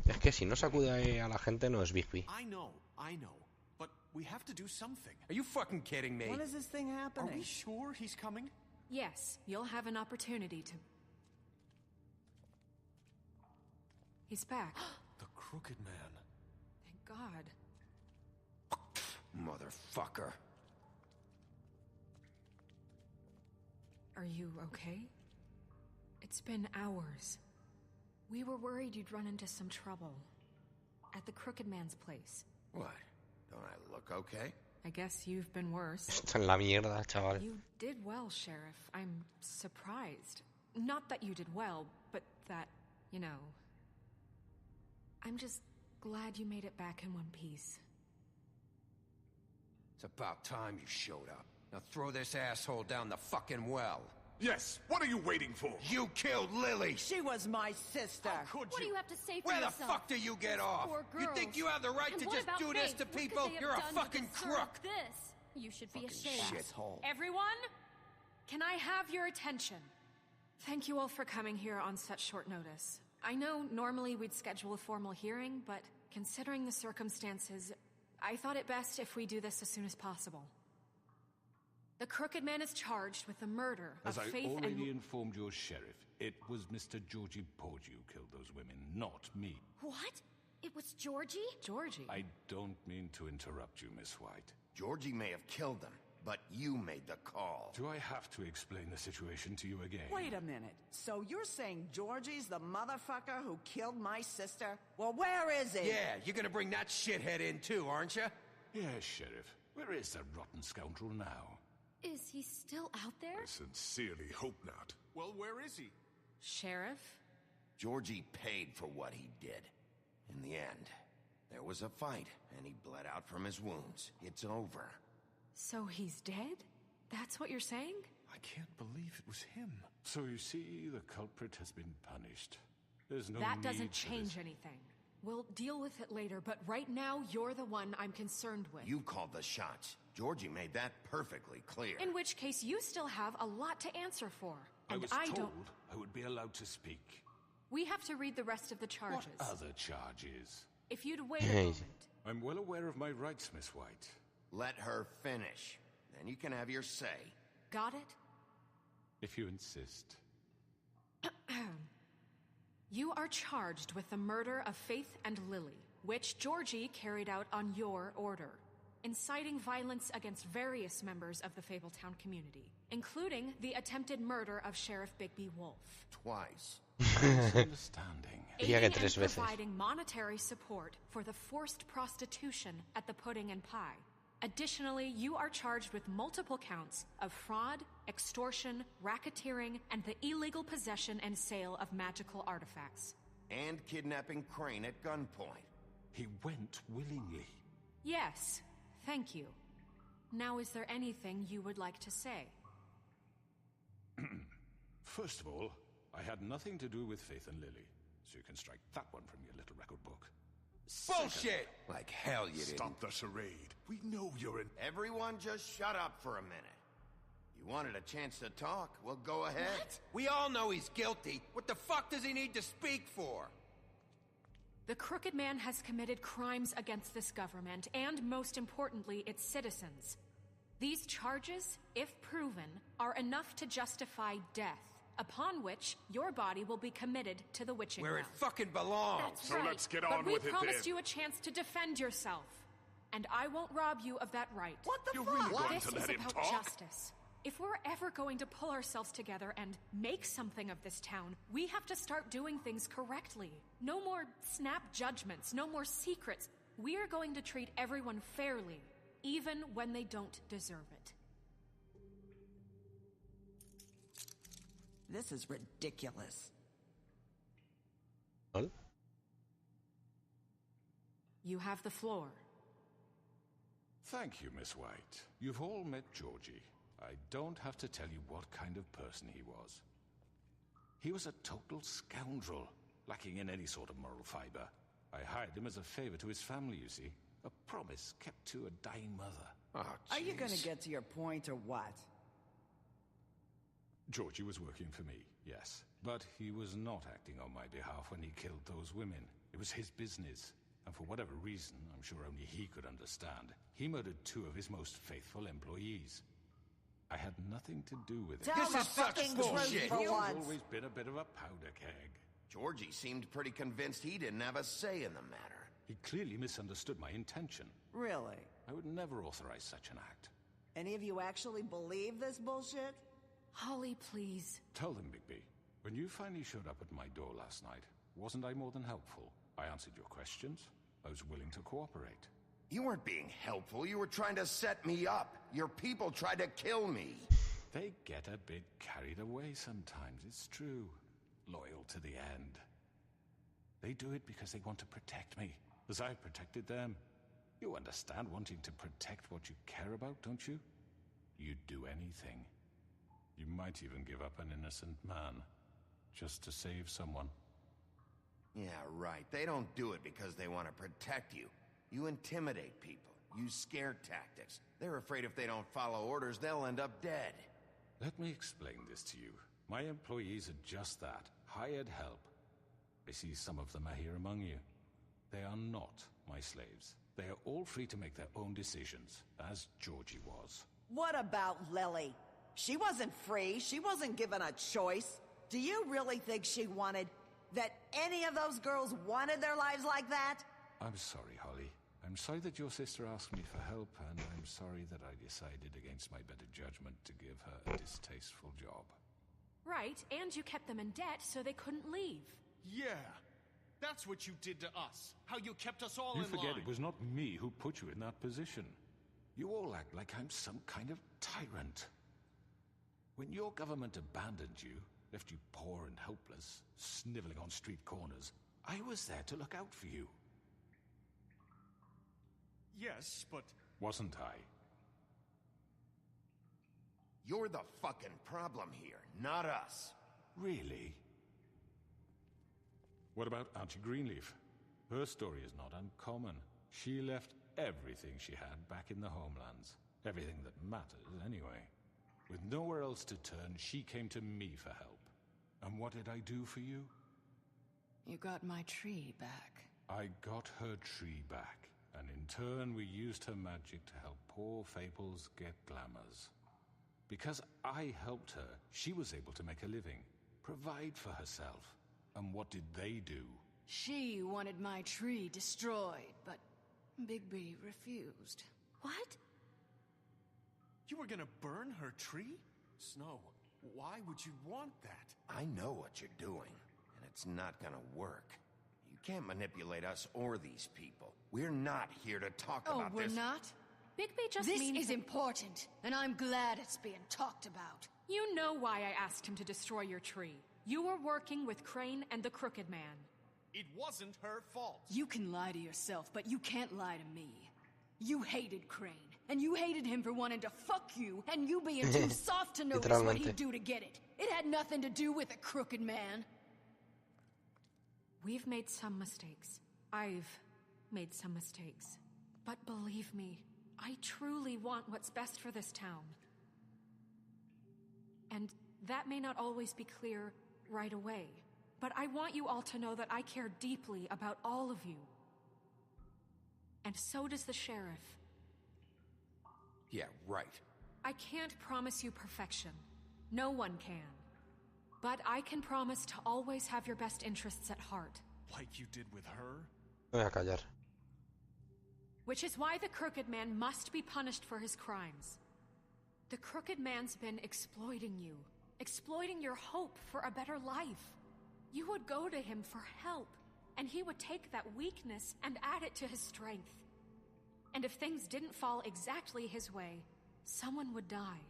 A: Es que si no sacude a la gente no es Bigby.
H: I know. But we have to do something. Are you fucking kidding me?
D: When is this thing happening?
H: Are we sure he's coming?
B: Yes, you'll have an opportunity to... He's back.
H: The Crooked Man.
B: Thank God.
C: Motherfucker.
B: Are you okay? It's been hours. We were worried you'd run into some trouble. At the Crooked Man's place.
C: What? Don't I look okay?
B: I guess you've been worse.
A: Está en la mierda, chaval.
B: You did well, Sheriff. I'm surprised. Not that you did well, but that, you know... I'm just glad you made it back in one piece.
L: It's about time you showed up. Now throw this asshole down the fucking well.
G: Yes, what are you waiting for?
L: You killed Lily!
D: She was my sister.
J: What do you have to say for
L: Where
J: yourself?
L: the fuck do you get off?
J: Poor
L: You
J: girls.
L: think you have the right
J: And
L: to
J: what
L: just
J: about
L: do this
J: Faith?
L: to
J: What could
L: people?
J: they have
L: You're a
J: done to
L: fucking
J: deserve
L: crook!
J: This? You should be ashamed.
L: Shithole.
B: Everyone, can I have your attention? Thank you all for coming here on such short notice. I know normally we'd schedule a formal hearing, but considering the circumstances, I thought it best if we do this as soon as possible. The Crooked Man is charged with the murder
G: As
B: of
G: I
B: Faith
G: already
B: and...
G: informed your sheriff, it was Mr. Georgie Porgy who killed those women, not me.
J: What? It was Georgie?
B: Georgie?
G: I don't mean to interrupt you, Miss White.
C: Georgie may have killed them, but you made the call.
G: Do I have to explain the situation to you again?
D: Wait a minute. So you're saying Georgie's the motherfucker who killed my sister? Well, where is he?
L: Yeah, you're gonna bring that shithead in too, aren't you?
G: Yes, Sheriff. Where is that rotten scoundrel now?
J: Is he still out there?
M: I sincerely hope not.
C: Well, where is he?
B: Sheriff?
C: Georgie paid for what he did. In the end, there was a fight, and he bled out from his wounds. It's over.
B: So he's dead? That's what you're saying?
G: I can't believe it was him. So you see, the culprit has been punished. There's no
B: That
G: need
B: doesn't
G: for
B: change
G: this.
B: anything. We'll deal with it later, but right now, you're the one I'm concerned with.
C: You called the shots. Georgie made that perfectly clear.
B: In which case, you still have a lot to answer for.
G: I
B: And
G: was
B: I
G: told
B: don't...
G: I would be allowed to speak.
B: We have to read the rest of the charges.
G: What other charges?
B: If you'd wait a moment.
G: I'm well aware of my rights, Miss White.
C: Let her finish. Then you can have your say.
B: Got it?
G: If you insist.
B: You are charged with the murder of Faith and Lily, which Georgie carried out on your order, inciting violence against various members of the Fabletown community, including the attempted murder of Sheriff Bigby Wolf.
C: Twice.
G: Misunderstanding.
B: Aiding and providing monetary support for the forced prostitution at the Pudding and Pie. Additionally, you are charged with multiple counts of fraud, extortion, racketeering, and the illegal possession and sale of magical artifacts.
C: And kidnapping Crane at gunpoint.
G: He went willingly.
B: Yes, thank you. Now, is there anything you would like to say?
G: First of all, I had nothing to do with Faith and Lily, so you can strike that one from your little record book.
L: Bullshit! Like hell you didn't.
M: Stop the charade. We know you're an...
C: Everyone just shut up for a minute. You wanted a chance to talk? Well, go ahead.
L: What? We all know he's guilty. What the fuck does he need to speak for?
B: The Crooked Man has committed crimes against this government, and most importantly, its citizens. These charges, if proven, are enough to justify death, upon which your body will be committed to the witching
L: Where
B: well.
L: it fucking belongs.
B: That's
M: So
B: right.
M: let's get
B: but
M: on with it
B: we promised
M: then.
B: you a chance to defend yourself, and I won't rob you of that right.
D: What the
M: You're
D: fuck?
M: really going
B: This
M: to
B: is
M: let him
B: about
M: talk?
B: justice. If we're ever going to pull ourselves together and make something of this town, we have to start doing things correctly. No more snap judgments, no more secrets. We are going to treat everyone fairly, even when they don't deserve it.
D: This is ridiculous.
A: Well,
B: You have the floor.
G: Thank you, Miss White. You've all met Georgie. I don't have to tell you what kind of person he was. He was a total scoundrel, lacking in any sort of moral fiber. I hired him as a favor to his family, you see. A promise kept to a dying mother.
C: Oh,
D: Are you gonna
C: jeez.
D: get to your point or what?
G: Georgie was working for me, yes. But he was not acting on my behalf when he killed those women. It was his business. And for whatever reason, I'm sure only he could understand, he murdered 2 of his most faithful employees. I had nothing to do with it.
D: Tell
L: This
D: the
L: is such
D: fucking
L: bullshit.
D: truth for
G: He's
D: once.
G: always been a bit of a powder keg.
C: Georgie seemed pretty convinced he didn't have a say in the matter.
G: He clearly misunderstood my intention.
D: Really?
G: I would never authorize such an act.
D: Any of you actually believe this bullshit?
B: Holly, please.
G: Tell them, Bigby, when you finally showed up at my door last night, wasn't I more than helpful? I answered your questions. I was willing to cooperate.
C: You weren't being helpful. You were trying to set me up. Your people tried to kill me.
G: They get a bit carried away sometimes, it's true. Loyal to the end. They do it because they want to protect me, as I've protected them. You understand wanting to protect what you care about, don't you? You'd do anything. You might even give up an innocent man, just to save someone.
C: Yeah, right. They don't do it because they want to protect you. You intimidate people, use scare tactics. They're afraid if they don't follow orders, they'll end up dead.
G: Let me explain this to you. My employees are just that, hired help. I see some of them are here among you. They are not my slaves. They are all free to make their own decisions, as Georgie was.
N: What about Lily? She wasn't free. She wasn't given a choice. Do you really think she wanted... that any of those girls wanted their lives like that?
G: I'm sorry, Holly. I'm sorry that your sister asked me for help, and I'm sorry that I decided against my better judgment to give her a distasteful job.
B: Right, and you kept them in debt so they couldn't leave.
O: Yeah, that's what you did to us. How you kept us all in line.
G: You forget it was not me who put you in that position. You all act like I'm some kind of tyrant. When your government abandoned you, left you poor and helpless, sniveling on street corners, I was there to look out for you.
O: Yes, but...
G: Wasn't I?
C: You're the fucking problem here, not us.
G: Really? What about Auntie Greenleaf? Her story is not uncommon. She left everything she had back in the homelands. Everything that matters, anyway. With nowhere else to turn, she came to me for help. And what did I do for you?
J: You got my tree back.
G: I got her tree back, and in turn we used her magic to help poor Faples get glamours. Because I helped her, she was able to make a living, provide for herself. And what did they do?
J: She wanted my tree destroyed, but Bigby refused.
B: What?
O: You were gonna burn her tree? Snow, why would you want that?
C: I know what you're doing, and it's not gonna work. You can't manipulate us or these people. We're not here to talk about this.
J: Oh, we're not?
B: Bigby just
J: This
B: means...
J: is important, and I'm glad it's being talked about.
B: You know why I asked him to destroy your tree. You were working with Crane and the Crooked Man.
O: It wasn't her fault.
J: You can lie to yourself, but you can't lie to me. You hated Crane, and you hated him for wanting to fuck you, and you being too soft to notice what he'd do to get it. It had nothing to do with a Crooked Man.
B: We've made some mistakes. I've made some mistakes. But believe me, I truly want what's best for this town. And that may not always be clear right away, but I want you all to know that I care deeply about all of you. And so does the sheriff.
C: Yeah, right.
B: I can't promise you perfection. No one can. But I can promise to always have your best interests at heart.
O: Like you did with her?
A: Me voy a callar.
B: Which is why the Crooked Man must be punished for his crimes. The Crooked Man's been exploiting you. Exploiting your hope for a better life. You would go to him for help, and he would take that weakness and add it to his strength. And if things didn't fall exactly his way, someone would die.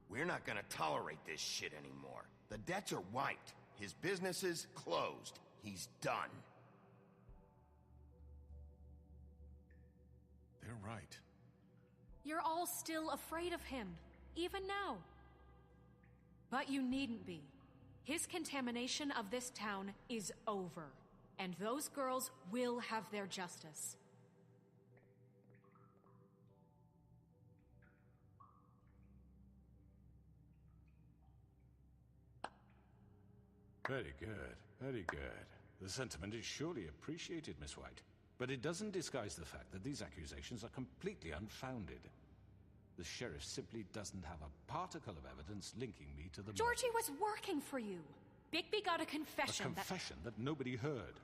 C: We're not gonna tolerate this shit anymore. The debts are wiped. His business is closed. He's done.
O: They're right.
B: You're all still afraid of him, even now. But you needn't be. His contamination of this town is over, and those girls will have their justice.
G: Very good, very good. The sentiment is surely appreciated, Miss White. But it doesn't disguise the fact that these accusations are completely unfounded. The sheriff simply doesn't have a particle of evidence linking me to the
B: Georgie was working for you. Bigby got a confession.
G: A confession that nobody heard.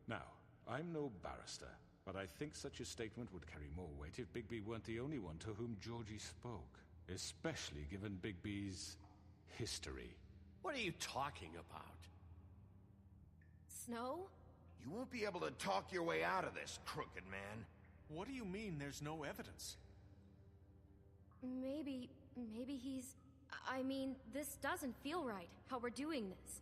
G: Now, I'm no barrister, but I think such a statement would carry more weight if Bigby weren't the only one to whom Georgie spoke. Especially given Bigby's history.
O: What are you talking about?
B: Snow?
C: You won't be able to talk your way out of this, Crooked Man.
O: What do you mean there's no evidence?
P: Maybe he's... I mean, this doesn't feel right, how we're doing this.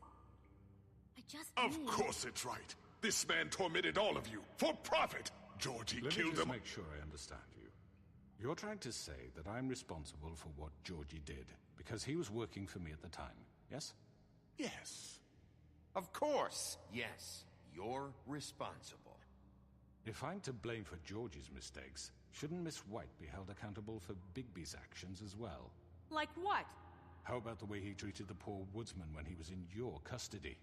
P: I just
M: Of course it's right. This man tormented all of you, for profit! Georgie
G: Let me
M: killed
G: just
M: him.
G: make sure I understand you. You're trying to say that I'm responsible for what Georgie did, because he was working for me at the time, yes?
M: Yes.
C: Of course, yes. You're responsible.
G: If I'm to blame for Georgie's mistakes, shouldn't Miss White be held accountable for Bigby's actions as well?
B: Like what?
G: How about the way he treated the poor woodsman when he was in your custody?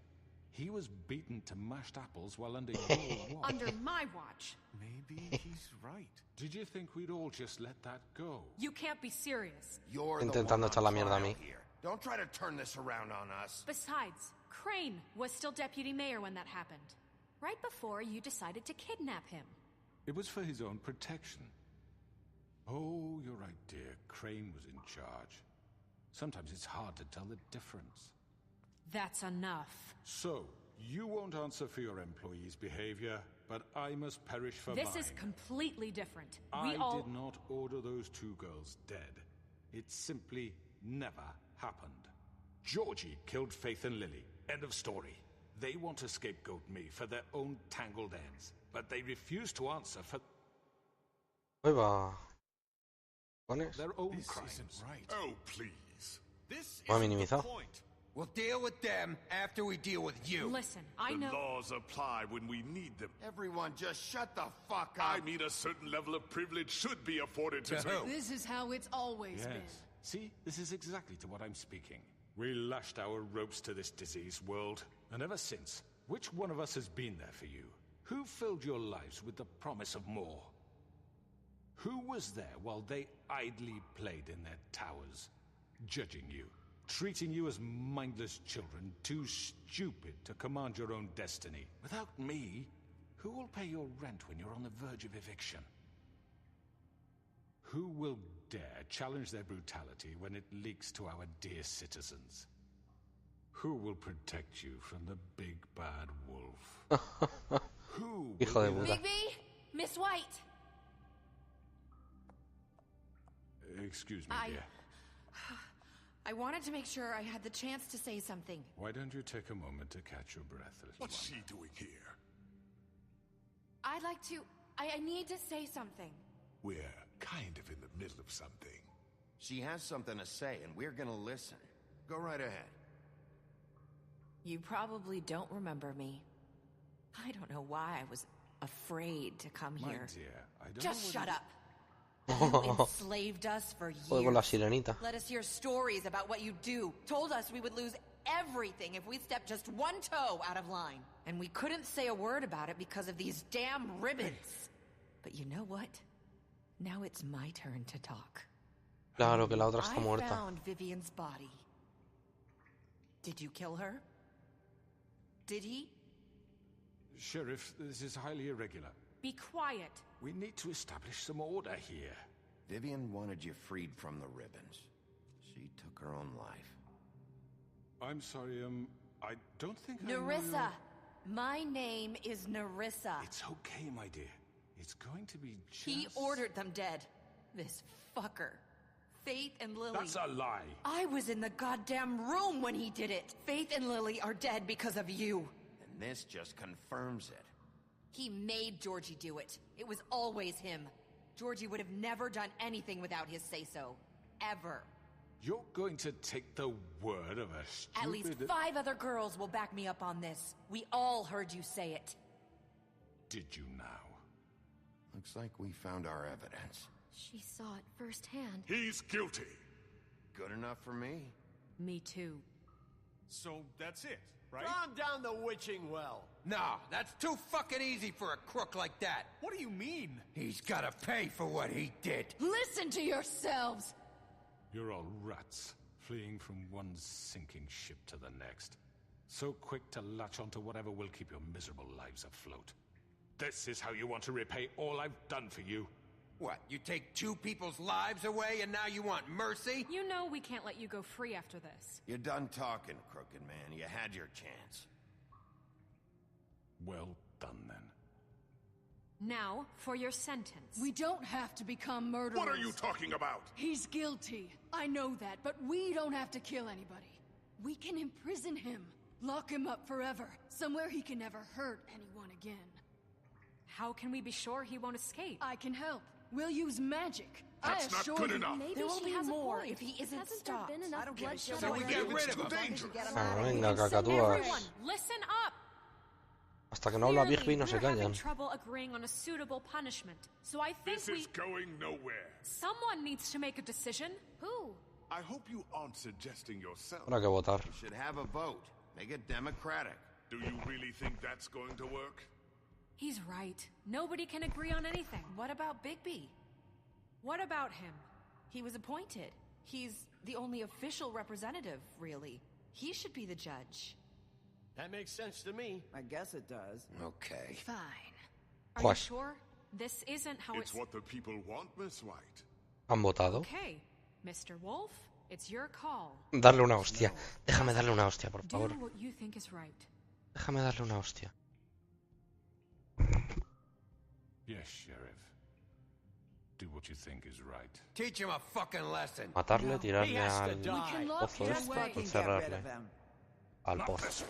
G: He was beaten to mashed apples while under your watch.
B: Under my watch.
O: Maybe he's right.
G: Did you think we'd all just let that go?
B: You can't be serious.
C: You're the
A: Intentando
C: one
A: echar la
C: on
A: mierda a
C: trial
A: mí.
C: here. Don't try to turn this around on us.
B: Besides, Crane was still deputy mayor when that happened. Right before you decided to kidnap him.
G: It was for his own protection. Oh, you're right, dear. Crane was in charge. Sometimes it's hard to tell the difference.
B: That's enough.
G: So, you won't answer for your employees' behavior, but I must perish for mine.
B: This is completely different.
G: I did not order those two girls dead. It simply never happened. Georgie killed Faith and Lily. End of story. They want to scapegoat me for their own tangled ends, but they refuse to answer for
A: Ahí va. ¿Cojones?
G: their own
O: This
G: crimes.
O: isn't right.
M: Oh, please.
O: This
A: Lo ha
O: isn't the
A: minimizado.
O: point.
L: We'll deal with them after we deal with you.
B: Listen, I
M: The
B: know...
M: laws apply when we need them.
C: Everyone just shut the fuck up.
M: I mean, a certain level of privilege should be afforded to...
L: To who?
B: This is how it's always been.
G: Yes. See, this is exactly to what I'm speaking. We lashed our ropes to this diseased world, and ever since, which one of us has been there for you? Who filled your lives with the promise of more? Who was there while they idly played in their towers, judging you, treating you as mindless children, too stupid to command your own destiny? Without me, who will pay your rent when you're on the verge of eviction? Who will dare challenge their brutality when it leaks to our dear citizens? Who will protect you from the big bad wolf? Who
A: Hijo de
G: will
A: puta.
B: Bigby? Miss White?
G: Excuse me, dear.
Q: I wanted to make sure I had the chance to say something.
G: Why don't you take a moment to catch your breath, little
M: What's
G: one?
M: she doing here?
Q: I'd like to... I need to say something.
M: We're kind of in the middle of something.
C: She has something to say, and we're gonna listen. Go right ahead.
Q: You probably don't remember me. I don't know why I was afraid to come
G: My
Q: here.
G: dear, I don't
Q: Just
G: know
Q: shut
G: what
Q: up. You enslaved us for
A: Joder con la
Q: years.
A: sirenita.
Q: Let us hear stories about what you do. Told us we would lose everything if we stepped just one toe out of line. And we couldn't say a word about it because of these damn ribbons. But you know what? Now it's my turn to talk.
A: Claro que la otra está
Q: I
A: muerta.
Q: found Vivian's body. Did you kill her? Did he?
G: Sheriff, this is highly irregular.
B: Be quiet.
G: We need to establish some order here.
C: Vivian wanted you freed from the ribbons. She took her own life.
G: I'm sorry, I don't think I know
Q: Nerissa.
G: your-
Q: My name is Nerissa.
G: It's okay, my dear. It's going to be just...
Q: He ordered them dead. This fucker. Faith and Lily.
G: That's a lie.
Q: I was in the goddamn room when he did it. Faith and Lily are dead because of you.
C: And this just confirms it.
Q: He made Georgie do it. It was always him. Georgie would have never done anything without his say-so. Ever.
G: You're going to take the word of a stupid...
Q: At least 5 other girls will back me up on this. We all heard you say it.
G: Did you now?
C: Looks like we found our evidence.
P: She saw it firsthand.
M: He's guilty.
C: Good enough for me.
B: Me too.
O: So that's it, right?
L: Calm down the witching well. No, that's too fucking easy for a crook like that.
O: What do you mean?
L: He's gotta pay for what he did.
Q: Listen to yourselves!
G: You're all rats, fleeing from one sinking ship to the next. So quick to latch onto whatever will keep your miserable lives afloat. This is how you want to repay all I've done for you.
L: What, you take 2 people's lives away and now you want mercy?
B: You know we can't let you go free after this.
C: You're done talking, crooked man. You had your chance.
G: Well done, then.
B: Now, for your sentence.
R: We don't have to become murderers.
M: What are you talking about?
R: He's guilty. I know that, but we don't have to kill anybody. We can imprison him. Lock him up forever. Somewhere he can never hurt anyone again.
B: How can we be sure he won't escape?
R: I can help. We'll use magic.
M: That's not good enough.
B: Maybe
Q: there will
B: she
Q: be
B: has
Q: more
B: a point.
Q: if he isn't
B: Hasn't
Q: stopped.
B: there been enough bloodshed
M: So we
B: already?
M: get rid of him. Dangerous.
A: Venga, cacatúas.
B: Everyone, listen up.
A: Hasta que no habla Bigby no se
B: We're having
A: callan.
B: trouble agreeing on a suitable punishment. So I think
M: This is going nowhere.
B: someone needs to make a decision. Who?
M: I hope you aren't suggesting yourself.
A: Habrá que votar.
C: We should have a vote. Make it democratic.
M: Do you really think that's going to work?
B: He's right. Nobody can agree on anything.
Q: What about Bigby?
B: What about him?
Q: He was appointed. He's the only official representative, really. He should be the judge.
O: That makes sense to me.
N: I guess it does.
C: Okay.
B: Fine. Are
A: Pues.
B: you sure? This isn't how
M: It's what the people want, Miss White.
A: ¿Han votado?
B: Okay, Mr. Wolf, it's your call.
A: Darle una hostia. Déjame darle una hostia, por
B: Do
A: favor.
B: what you think is right.
A: Déjame darle una hostia.
G: Yes, Sheriff. Do what you think is right.
L: Teach him a fucking lesson.
A: Matarle, tirarle al
R: can lock
A: pozo
R: him
A: este,
R: away.
A: encerrarle. Al pozo.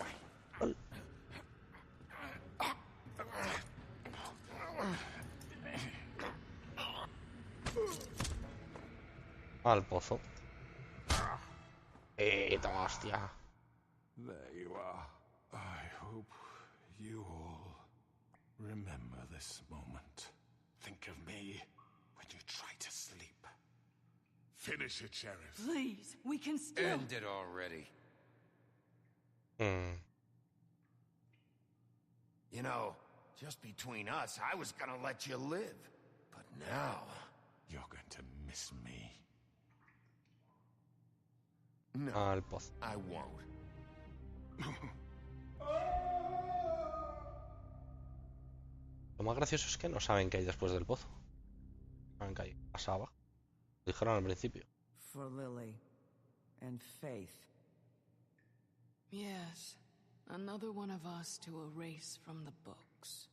A: Al pozo. Toma hostia.
G: There you are. I hope you all remember this moment. Think of me when you try to sleep.
M: Finish it, Sheriff.
R: Please, we can still...
L: End it already.
C: You know, just between us, I was gonna let you live. But now...
G: You're going to miss me.
C: No,
A: Al pozo.
C: I won't.
A: Lo más gracioso es que no saben qué hay después del pozo. Saben que hay más abajo. Lo dijeron al principio.
N: For Lily. And Faith.
R: Yes, another one of us to erase from the books.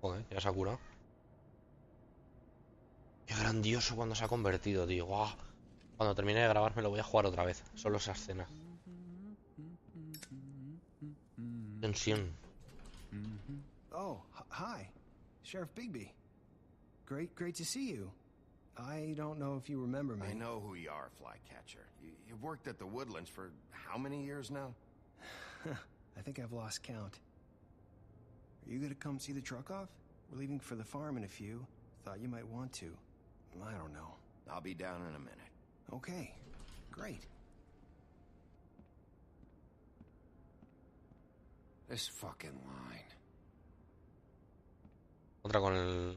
A: Joder, ya se ha curado. Qué grandioso cuando se ha convertido, tío. ¡Guau! Cuando termine de grabar me lo voy a jugar otra vez. Solo esa escena. Tensión.
S: Oh, hi. Sheriff Bigby. Great to see you. I don't know if you remember me.
C: I know who you are, Flycatcher. You've worked at the Woodlands for how many years now?
S: I think I've lost count. Are you gonna come see the truck off? We're leaving for the farm in a few. Thought you might want to. I don't know.
C: I'll be down in a minute.
S: Okay, great.
L: This fucking line.
A: Otra con el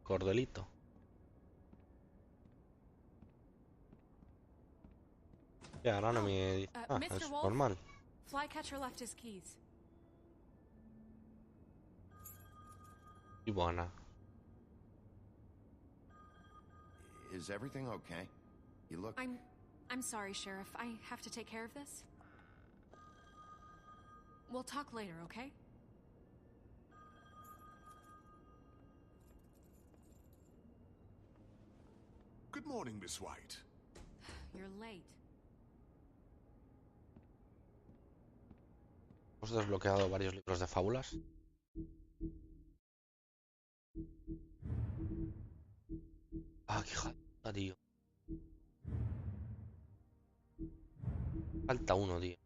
A: cordelito. Ya, ahora no me... Ah,
B: Mr.
A: es
B: Wolf?
A: normal.
B: Flycatcher left his keys.
A: Y buena.
C: Is everything okay? You look...
B: I'm sorry, Sheriff. I have to take care of this. We'll talk later, okay?
M: Good morning, Miss White.
B: You're late.
A: Hemos desbloqueado varios libros de fábulas. Ah, qué hija de puta, tío. Falta uno, tío.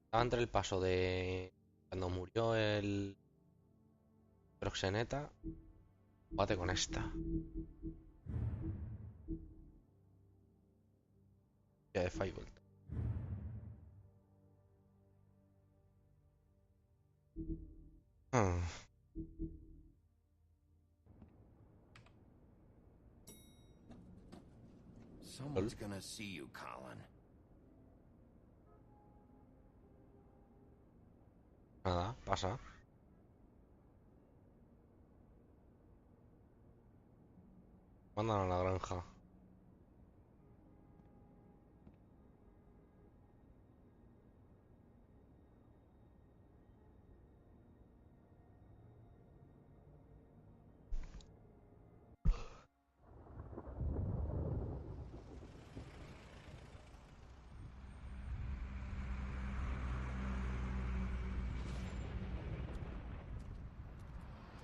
A: Estaba entre el paso de cuando murió el proxeneta. Bate con esta. Ya de fa y vuelta.
C: Someone's gonna see you, Colin.
A: Nada, pasa. Mandan a la granja.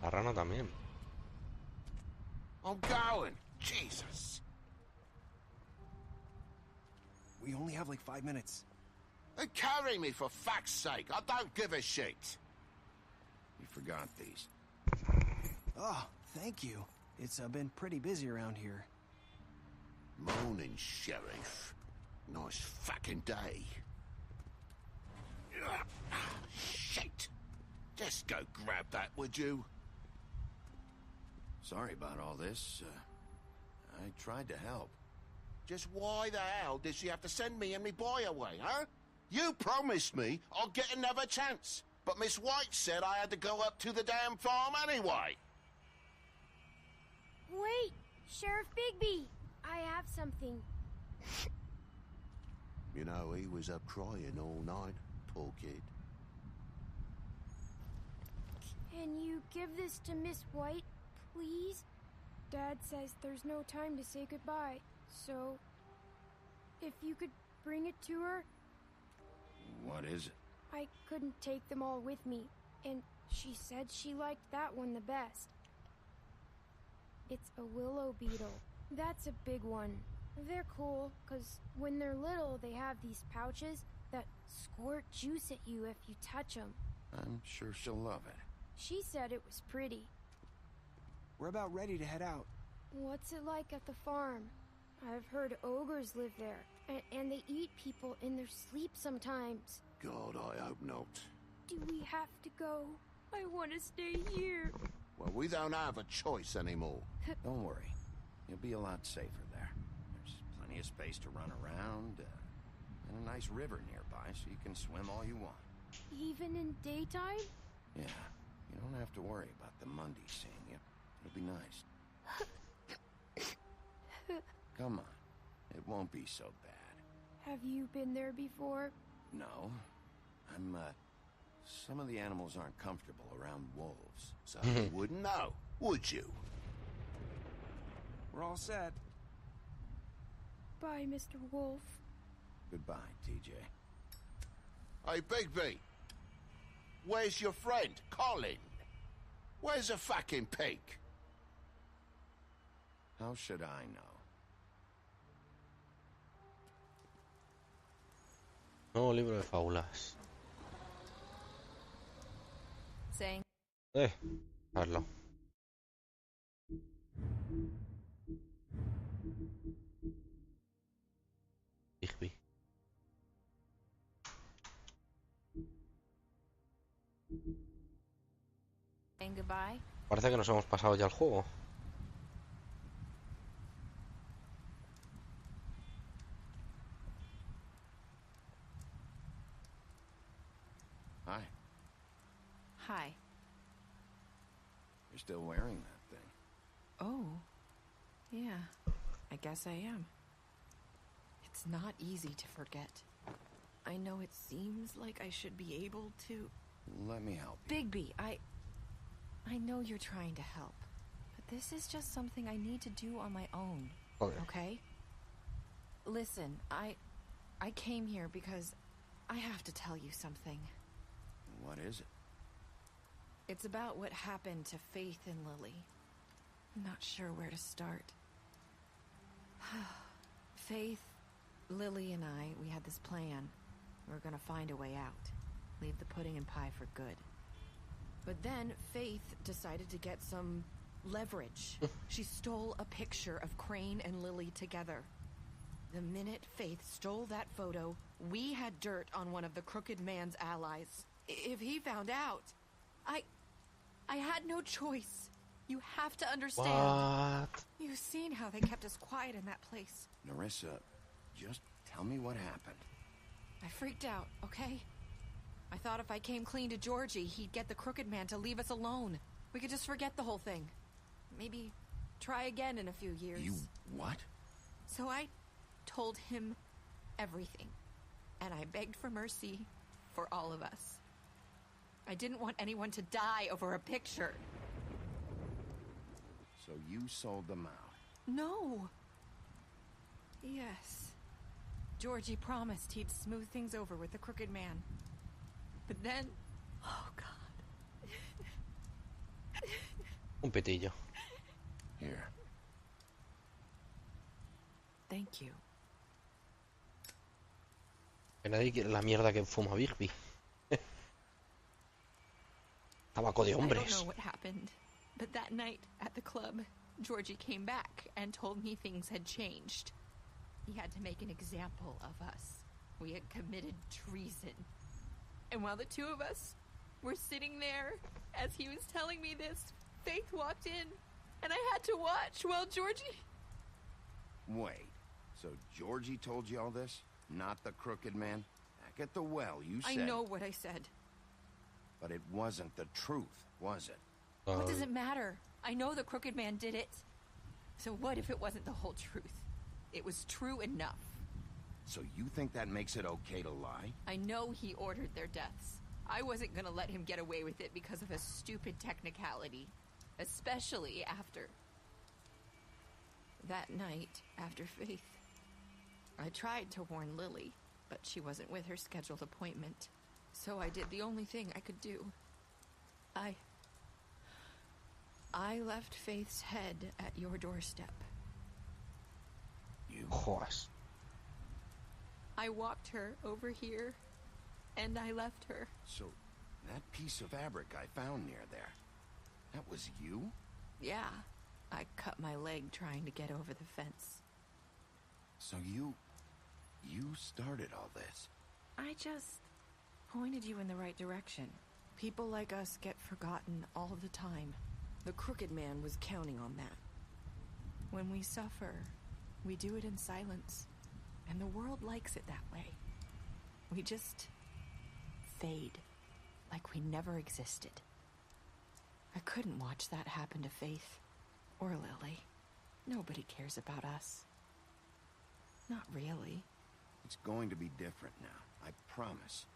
A: La rana también.
C: I'm going. Jesus.
S: We only have like 5 minutes.
C: And carry me for fuck's sake. I don't give a shit. You forgot these.
S: Oh, thank you. It's been pretty busy around here.
C: Morning, Sheriff. Nice fucking day. Shit. Just go grab that, would you?
L: Sorry about all this. I tried to help.
C: Just why the hell did she have to send me and me boy away, huh? You promised me I'd get another chance, but Miss White said I had to go up to the damn farm anyway.
P: Wait, Sheriff Bigby, I have something.
C: You know, he was up crying all night, poor kid.
P: Can you give this to Miss White, please? Dad says there's no time to say goodbye, so if you could bring it to her.
L: What is it?
P: I couldn't take them all with me, and she said she liked that one the best. It's a willow beetle. That's a big one. They're cool, 'cause when they're little, they have these pouches that squirt juice at you if you touch them.
L: I'm sure she'll love it.
P: She said it was pretty.
S: We're about ready to head out.
P: What's it like at the farm? I've heard ogres live there, and they eat people in their sleep sometimes.
C: God, I hope not.
P: Do we have to go? I want to stay here.
C: Well, we don't have a choice anymore.
L: Don't worry. You'll be a lot safer there. There's plenty of space to run around, and a nice river nearby so you can swim all you want.
P: Even in daytime?
L: Yeah, you don't have to worry about the Mundies seeing you. It'll be nice. Come on. It won't be so bad.
P: Have you been there before?
L: No. Some of the animals aren't comfortable around wolves.
C: So you wouldn't know, would you?
S: We're all set.
P: Bye, Mr. Wolf.
L: Goodbye, TJ.
C: Hey, Bigby. Where's your friend, Colin? Where's the fucking pig?
L: How should I know?
A: Nuevo libro de fábulas.
Q: Saying.
A: Hazlo. Bigby.
Q: Saying goodbye.
A: Parece que nos hemos pasado ya el juego.
L: Hi.
Q: Hi.
L: You're still wearing that thing.
Q: Oh. Yeah. I guess I am. It's not easy to forget. I know it seems like I should be able to...
L: Let me help you.
Q: Bigby, I know you're trying to help, but this is just something I need to do on my own. Okay? Listen, I came here because I have to tell you something.
L: What is it?
Q: It's about what happened to Faith and Lily. I'm not sure where to start. Faith, Lily, and I, we had this plan. We were gonna find a way out. Leave the pudding and pie for good. But then Faith decided to get some leverage. She stole a picture of Crane and Lily together. The minute Faith stole that photo, we had dirt on one of the crooked man's allies. If he found out, I had no choice. You have to understand.
A: What?
Q: You've seen how they kept us quiet in that place.
L: Nerissa, just tell me what happened.
Q: I freaked out, okay?
B: I thought if I came clean to Georgie, he'd get the Crooked Man to leave us alone. We could just forget the whole thing. Maybe try again in a few years.
L: You what?
B: So I told him everything. And I begged for mercy for all of us. I didn't want anyone to die over a picture.
L: So you sold them out?
B: No. Yes. Georgie promised he'd smooth things over with the Crooked Man. But then... Oh, God.
A: Un pitillo.
L: Here.
B: Thank you.
A: Que nadie quiere la mierda que fuma Bigby. Tabaco de
B: I don't
A: hombres.
B: know what happened, but that night at the club, Georgie came back and told me things had changed. He had to make an example of us. We had committed treason. And while the two of us were sitting there, as he was telling me this, Faith walked in, and I had to watch while Georgie...
L: Wait, so Georgie told you all this? Not the Crooked Man? Back at the well, you said...
B: I know what I said.
L: But it wasn't the truth, was it?
B: What does it matter? I know the Crooked Man did it. So what if it wasn't the whole truth? It was true enough.
L: So you think that makes it okay to lie?
B: I know he ordered their deaths. I wasn't gonna let him get away with it because of a stupid technicality. Especially after... that night, after Faith. I tried to warn Lily, but she wasn't with her scheduled appointment. So I did the only thing I could do. I left Faith's head at your doorstep.
L: You?
A: Joder.
B: I walked her over here, and I left her.
L: So, that piece of fabric I found near there, that was you?
B: Yeah, I cut my leg trying to get over the fence.
L: So you started all this?
B: I just pointed you in the right direction. People like us get forgotten all the time. The Crooked Man was counting on that. When we suffer, we do it in silence. And the world likes it that way. We just fade, like we never existed. I couldn't watch that happen to Faith, or Lily. Nobody cares about us. Not really.
L: It's going to be different now, I promise.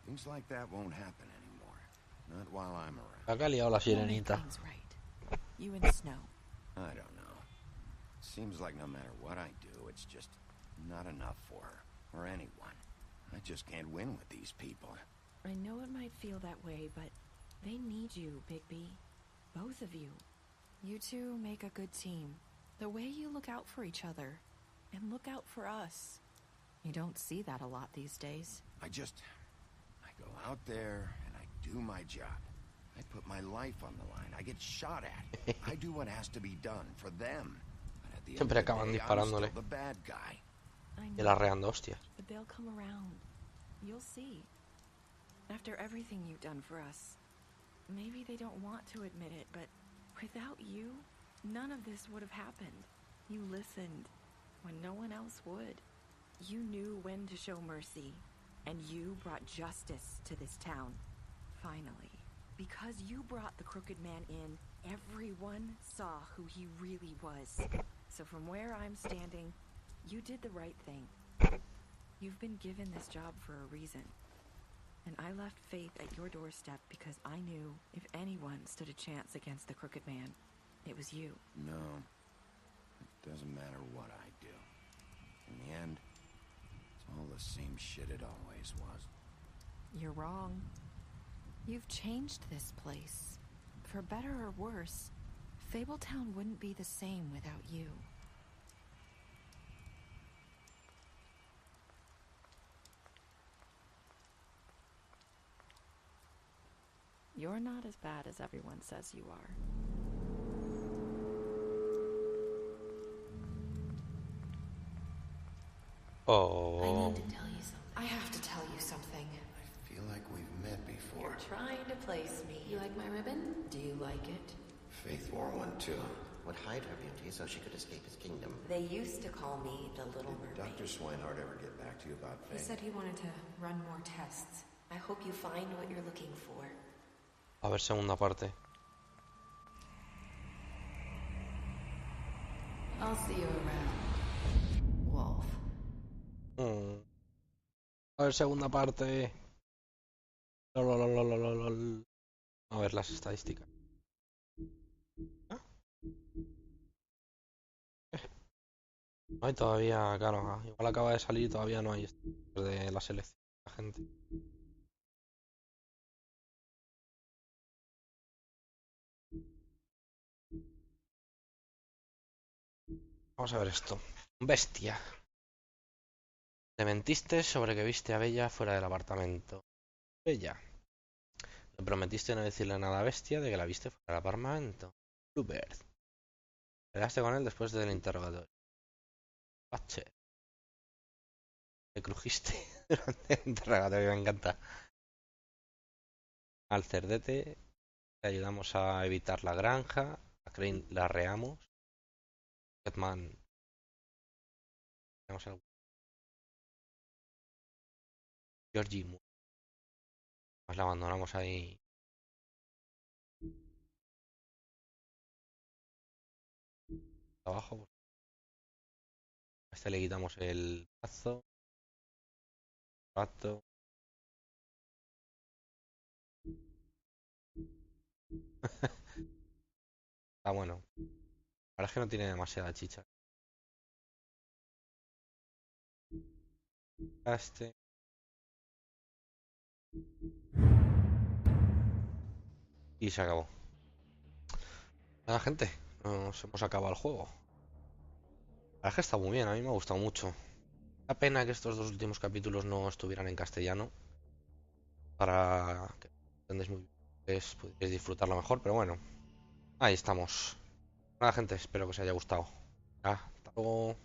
L: Things like that won't happen anymore. Not while I'm around.
A: Acá ha liado la sirenita.
B: Right. You and Snow.
L: I don't know. Seems like no matter what I do, it's just not enough for her, or anyone. I just can't win with these people.
B: I know it might feel that way, but they need you, Bigby. Both of you. You two make a good team. The way you look out for each other, and look out for us. You don't see that a lot these days.
L: I go out there, and I do my job. I put my life on the line. I get shot at. I do what has to be done for them. But at the
A: Siempre
L: end of
A: acaban
L: the day,
A: disparándole.
L: I'm still the bad guy.
A: Y la arreando hostias.
B: But they'll come around. You'll see. After everything you've done for us. Maybe they don't want to admit it, but without you, none of this would have happened. You listened when no one else would. You knew when to show mercy, and you brought justice to this town. Finally. Because you brought the Crooked Man in, everyone saw who he really was. So from where I'm standing, you did the right thing. You've been given this job for a reason. And I left Faith at your doorstep because I knew if anyone stood a chance against the Crooked Man, it was you.
L: No. It doesn't matter what I do. In the end, it's all the same shit it always was.
B: You're wrong. You've changed this place. For better or worse, Fabletown wouldn't be the same without you. You're not as bad as everyone says you are.
A: Oh.
J: I need to tell you something. I have to tell you something.
L: I feel like we've met before.
J: You're trying to place me. You like my ribbon? Do you like it?
L: Faith wore one too.
T: Would hide her beauty so she could escape his kingdom.
J: They used to call me the Little Mermaid.
L: Dr. Swinehart ever get back to you about
B: He
L: Faith?
B: said he wanted to run more tests.
J: I hope you find what you're looking for.
A: A ver, segunda parte.
J: I'll see you around, Wolf.
A: A ver, segunda parte. Lolololololol. A ver las estadísticas. ¿Ah? No hay todavía, claro, igual acaba de salir y todavía no hay de la selección de la gente. Vamos a ver esto. Bestia. Te mentiste sobre que viste a Bella fuera del apartamento. Bella. Le prometiste no decirle nada a Bestia de que la viste fuera del apartamento. Bluebird. Peleaste con él después del interrogatorio. Pache. Le crujiste durante el interrogatorio, me encanta. Al cerdete te ayudamos a evitar la granja. A Crane la reamos. Batman. Tenemos al Georgie. Pues la abandonamos ahí. Abajo. A este le quitamos el brazo. Pato. Ah, bueno. La verdad es que no tiene demasiada chicha. Este. Y se acabó. Nada, gente. Nos hemos acabado el juego. La verdad es que está muy bien. A mí me ha gustado mucho. La pena que estos dos últimos capítulos no estuvieran en castellano. Para que entendáis muy bien. Pudierais disfrutarlo mejor. Pero bueno. Ahí estamos. Nada, gente. Espero que os haya gustado. Hasta luego.